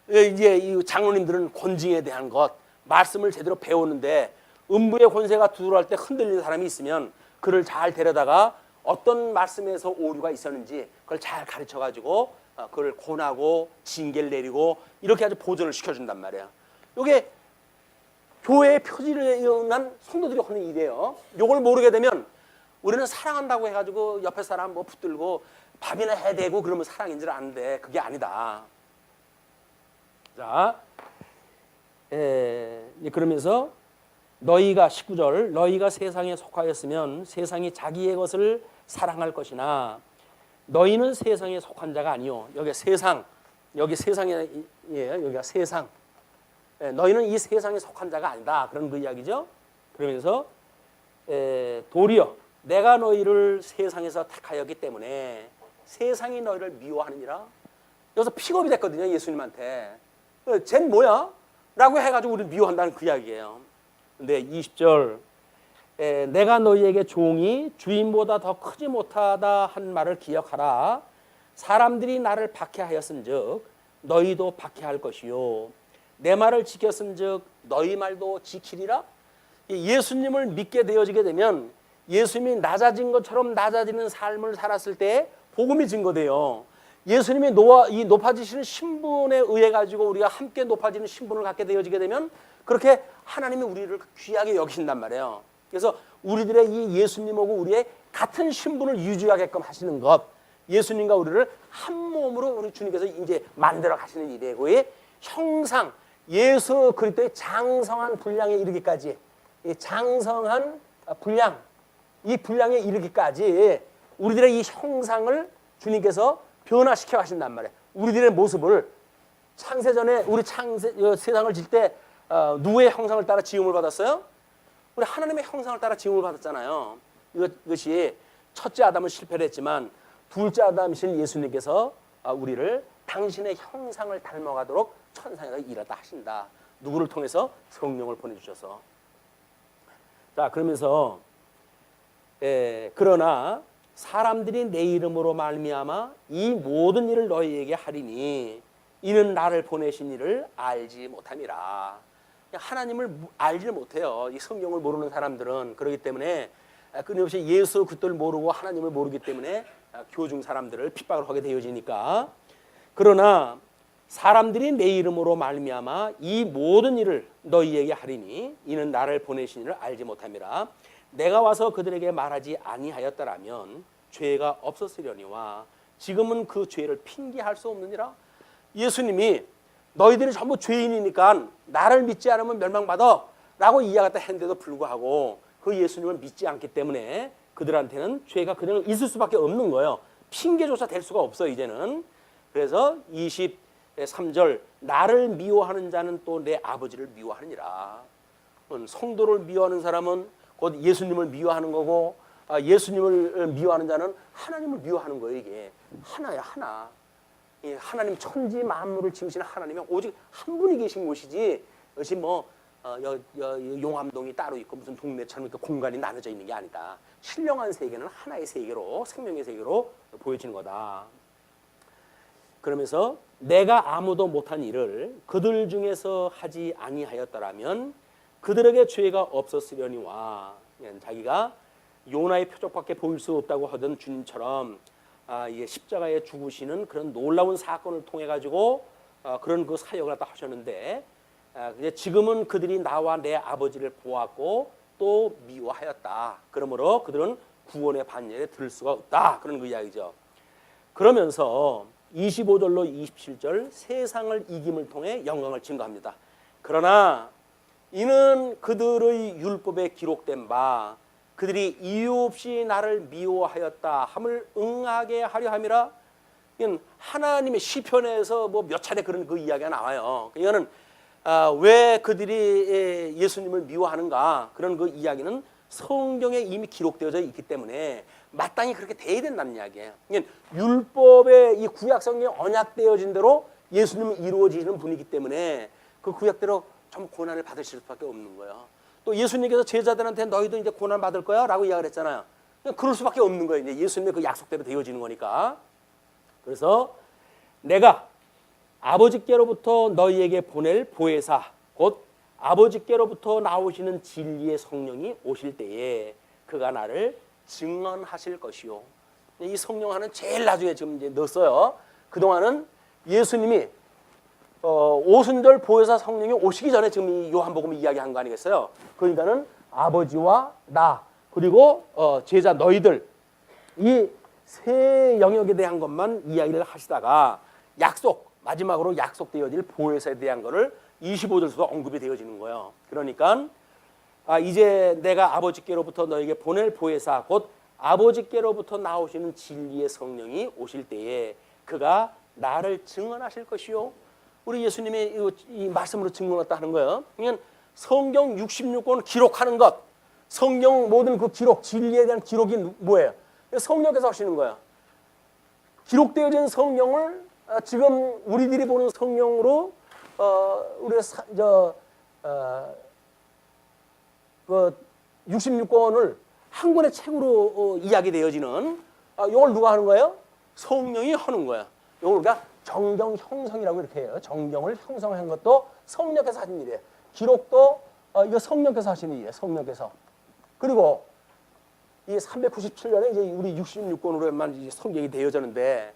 이제 이 장로님들은 권징에 대한 것, 말씀을 제대로 배우는데 음부의 권세가 들어올 때 흔들리는 사람이 있으면 그를 잘 데려다가 어떤 말씀에서 오류가 있었는지 그걸 잘 가르쳐가지고 그걸 권하고 징계를 내리고 이렇게 아주 보존을 시켜준단 말이에요. 이게 교회의 표지를 이용한 성도들이 하는 일이에요. 이걸 모르게 되면 우리는 사랑한다고 해가지고 옆에 사람 붙들고 밥이나 해대고 그러면 사랑인 줄 아는데 그게 아니다. 자, 그러면서 너희가 19절 너희가 세상에 속하였으면 세상이 자기의 것을 사랑할 것이나 너희는 세상에 속한 자가 아니요. 여기 세상, 여기 세상이에요. 여기가 세상. 너희는 이 세상에 속한 자가 아니다. 그런 그 이야기죠. 그러면서 도리어 내가 너희를 세상에서 택하였기 때문에 세상이 너희를 미워하느니라. 여기서 픽업이 됐거든요. 예수님한테. 쟨 뭐야? 라고 해가지고 우리를 미워한다는 그 이야기예요. 근데 20절 내가 너희에게 종이 주인보다 더 크지 못하다 한 말을 기억하라. 사람들이 나를 박해하였은즉 너희도 박해할 것이요 내 말을 지켰은즉 너희 말도 지키리라. 예수님을 믿게 되어지게 되면 예수님이 낮아진 것처럼 낮아지는 삶을 살았을 때 복음이 증거돼요. 예수님이 이 높아지시는 신분에 의해 가지고 우리가 함께 높아지는 신분을 갖게 되어지게 되면 그렇게 하나님이 우리를 귀하게 여기신단 말이에요. 그래서 우리들의 이 예수님하고 우리의 같은 신분을 유지하게끔 하시는 것, 예수님과 우리를 한 몸으로 우리 주님께서 이제 만들어 가시는 일이고의 형상, 예수 그리스도의 장성한 분량에 이르기까지, 이 장성한 분량, 이 분량에 이르기까지 우리들의 이 형상을 주님께서 변화시켜 가신단 말이에요. 우리들의 모습을 창세전에 우리 세상을 질 때 누구의 형상을 따라 지음을 받았어요? 우리 하나님의 형상을 따라 지음을 받았잖아요. 이것이 첫째 아담은 실패를 했지만 둘째 아담이신 예수님께서 우리를 당신의 형상을 닮아가도록 천상에서 일하다 하신다. 누구를 통해서? 성령을 보내주셔서. 자, 그러면서 그러나 사람들이 내 이름으로 말미암아 이 모든 일을 너희에게 하리니 이는 나를 보내신 이를 알지 못함이라. 하나님을 알지 못해요. 이 성경을 모르는 사람들은. 그렇기 때문에 끊임없이 예수 그리스도를 모르고 하나님을 모르기 때문에 교중 사람들을 핍박을 하게 되어지니까. 그러나 사람들이 내 이름으로 말미암아 이 모든 일을 너희에게 하리니 이는 나를 보내신 이를 알지 못함이라. 내가 와서 그들에게 말하지 아니하였더라면 죄가 없었으려니와 지금은 그 죄를 핑계할 수 없느니라. 예수님이 너희들이 전부 죄인이니까 나를 믿지 않으면 멸망받아 라고 이야기했다 했는데도 불구하고 그 예수님을 믿지 않기 때문에 그들한테는 죄가 그대로 있을 수밖에 없는 거예요. 핑계조차 될 수가 없어 이제는. 그래서 23절 나를 미워하는 자는 또 내 아버지를 미워하느니라. 성도를 미워하는 사람은 곧 예수님을 미워하는 거고 예수님을 미워하는 자는 하나님을 미워하는 거예요. 이게 하나야 하나. 하나님 천지 만물을 지으시는 하나님이 오직 한 분이 계신 곳이지 그것이 뭐 용암동이 따로 있고 무슨 동네처럼 이렇게 공간이 나눠져 있는 게 아니다. 신령한 세계는 하나의 세계로 생명의 세계로 보여지는 거다. 그러면서 내가 아무도 못한 일을 그들 중에서 하지 아니하였더라면 그들에게 죄가 없었으려니와. 자기가 요나의 표적밖에 보일 수 없다고 하던 주님처럼 이게 십자가에 죽으시는 그런 놀라운 사건을 통해 가지고 그런 그 사역을 갖다 하셨는데 지금은 그들이 나와 내 아버지를 보았고 또 미워하였다. 그러므로 그들은 구원의 반열에 들 수가 없다. 그런 그 이야기죠. 그러면서 25절로 27절 세상을 이김을 통해 영광을 증거합니다. 그러나 이는 그들의 율법에 기록된 바 그들이 이유 없이 나를 미워하였다 함을 응하게 하려 함이라. 이건 하나님의 시편에서 뭐 몇 차례 그런 그 이야기가 나와요. 이거는 왜 그들이 예수님을 미워하는가 그런 그 이야기는 성경에 이미 기록되어져 있기 때문에 마땅히 그렇게 돼야 된다는 이야기예요. 그러니까 율법의 이 구약 성경에 언약되어진 대로 예수님은 이루어지는 분이기 때문에 그 구약대로 좀 고난을 받으실 수밖에 없는 거예요. 또 예수님께서 제자들한테 너희도 이제 고난 받을 거야 라고 이야기를 했잖아요. 그럴 수밖에 없는 거예요. 이제 예수님의 그 약속대로 되어지는 거니까. 그래서 내가 아버지께로부터 너희에게 보낼 보혜사 곧 아버지께로부터 나오시는 진리의 성령이 오실 때에 그가 나를 증언하실 것이요. 이 성령 하는 제일 나중에 지금 이제 넣었어요. 그동안은 예수님이 오순절 보혜사 성령이 오시기 전에 지금 이 요한복음을 이야기한 거 아니겠어요? 그러니까는 아버지와 나 그리고 제자 너희들 이 세 영역에 대한 것만 이야기를 하시다가 마지막으로 약속되어질 보혜사에 대한 거를 25절에서 언급이 되어지는 거예요. 그러니까 이제 내가 아버지께로부터 너에게 보낼 보혜사 곧 아버지께로부터 나오시는 진리의 성령이 오실 때에 그가 나를 증언하실 것이요. 우리 예수님이 이 말씀으로 증언했다 하는 거예요. 그러니까 성경 66권을 기록하는 것, 성경 모든 그 기록, 진리에 대한 기록이 뭐예요? 성령께서 하시는 거예요. 기록되어진 성경을 지금 우리들이 보는 성령으로 우리가 66권을 한 권의 책으로 이야기되어지는 이걸 누가 하는 거예요? 성령이 하는 거야. 이걸 우리가 정경 형성이라고 이렇게 해요. 정경을 형성한 것도 성령께서 하신 일이에요. 기록도 이거 성령께서 하신 일이에요. 성령께서. 그리고 이 397년에 이제 우리 66권으로만 성경이 되어졌는데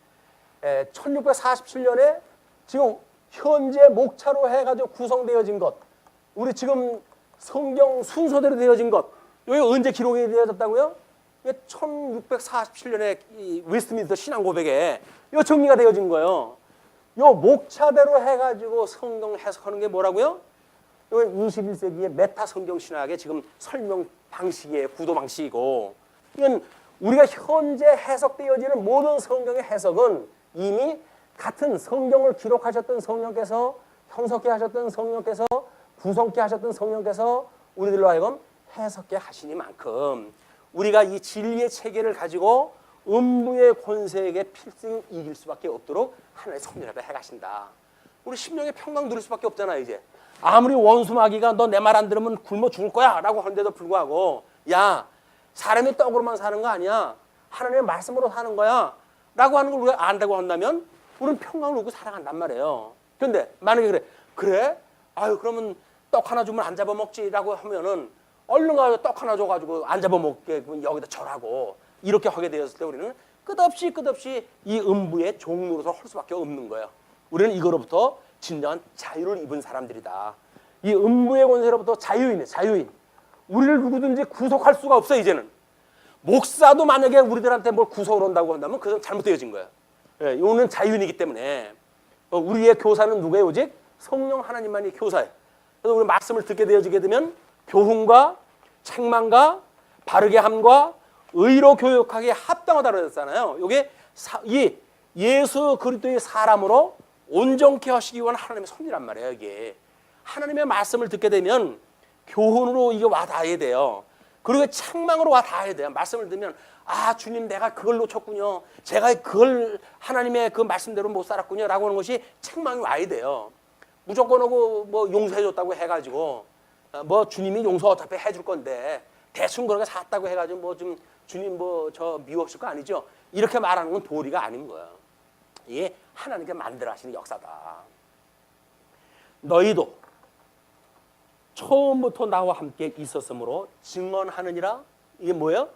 1647년에 지금 현재 목차로 해가지고 구성되어진 것, 우리 지금 성경 순서대로 되어진 것, 여기 언제 기록이 되어졌다고요? 1647년에 이 웨스트민스터 신앙 고백에 이 정리가 되어진 거예요. 요 목차대로 해가지고 성경 해석하는 게 뭐라고요? 요 21세기의 메타 성경 신학의 지금 설명 방식이에요. 구도 방식이고, 이건 우리가 현재 해석되어지는 모든 성경의 해석은 이미 같은 성경을 기록하셨던 성령께서, 형성케 하셨던 성령께서, 구성케 하셨던 성령께서 우리들로 하여금 해석케 하시니만큼 우리가 이 진리의 체계를 가지고 음부의 권세에게 필승 이길 수밖에 없도록 하나님의 섭리를 해가신다. 우리 심령의 평강 누릴 수밖에 없잖아요. 이제 아무리 원수 마귀가 너 내 말 안 들으면 굶어 죽을 거야 라고 하는데도 불구하고, 야, 사람이 떡으로만 사는 거 아니야, 하나님의 말씀으로 사는 거야 라고 하는 걸 우리가 안다고 한다면 우리는 평강을 누리고 살아간단 말이에요. 그런데 만약에 그래? 아유, 그러면 떡 하나 주면 안 잡아먹지라고 하면은 얼른 가서 떡 하나 줘가지고 안 잡아먹게 여기다 절하고 이렇게 하게 되었을 때 우리는 끝없이 이 음부의 종로로서 할 수밖에 없는 거예요. 우리는 이거로부터 진정한 자유를 입은 사람들이다. 이 음부의 권세로부터 자유인. 우리를 누구든지 구속할 수가 없어. 이제는 목사도 만약에 우리들한테 뭘 구속을 한다고 한다면 그건 잘못되어진 거예요. 예, 이거는 자유인이기 때문에 우리의 교사는 누구예요? 오직 성령 하나님만이 교사예요. 그래서 우리 말씀을 듣게 되어지게 되면 교훈과 책망과 바르게 함과 의로 교육하기에 합당하다고 그랬잖아요. 이게 이 예수 그리스도의 사람으로 온전케 하시기 위한 하나님의 섭리란 말이에요. 이게 하나님의 말씀을 듣게 되면 교훈으로 이게 와 닿아야 돼요. 그리고 책망으로 와 닿아야 돼요. 말씀을 듣면 아, 주님, 내가 그걸 놓쳤군요. 제가 그걸 하나님의 그 말씀대로 못 살았군요 라고 하는 것이 책망이 와야 돼요. 무조건 하고 뭐 용서해줬다고 해가지고 뭐 주님이 용서 어차피 해줄 건데 대충 그렇게 샀다고 해가지고 뭐 좀 주님 뭐 저 미웠을 거 아니죠? 이렇게 말하는 건 도리가 아닌 거예요. 이게 하나님께 만들어 하시는 역사다. 너희도 처음부터 나와 함께 있었으므로 증언하느니라. 이게 뭐예요?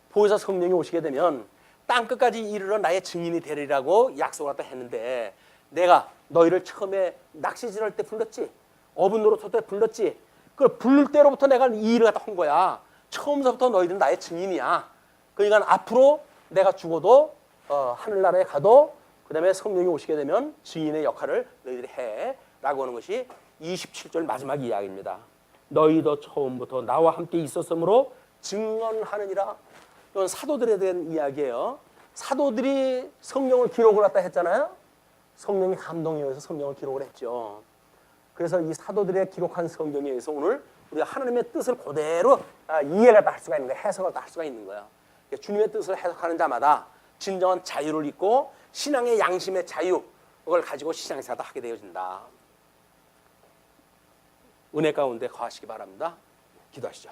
보혜사 성령이 오시게 되면 땅끝까지 이르러 나의 증인이 되리라고 약속을 갖다 했는데, 내가 너희를 처음에 낚시질할 때 불렀지, 어분 노릇할 때 불렀지, 그걸 부를 때로부터 내가 이 일을 갖다 한 거야. 처음부터 너희들은 나의 증인이야. 그러니까 앞으로 내가 죽어도 하늘나라에 가도 그 다음에 성령이 오시게 되면 증인의 역할을 너희들이 해 라고 하는 것이 27절 마지막 이야기입니다. 너희도 처음부터 나와 함께 있었으므로 증언하느니라. 이건 사도들에 대한 이야기예요. 사도들이 성령을 기록을 했다 했잖아요. 성령이 감동에 의해서 성령을 기록을 했죠. 그래서 이 사도들의 기록한 성경에 의해서 오늘 우리가 하나님의 뜻을 그대로 이해를 할 수가 있는 거예요. 해석을 할 수가 있는 거예요. 주님의 뜻을 해석하는 자마다 진정한 자유를 잊고 신앙의 양심의 자유, 그걸 가지고 신앙생활을 하게 되어진다. 은혜 가운데 거하시기 바랍니다. 기도하시죠.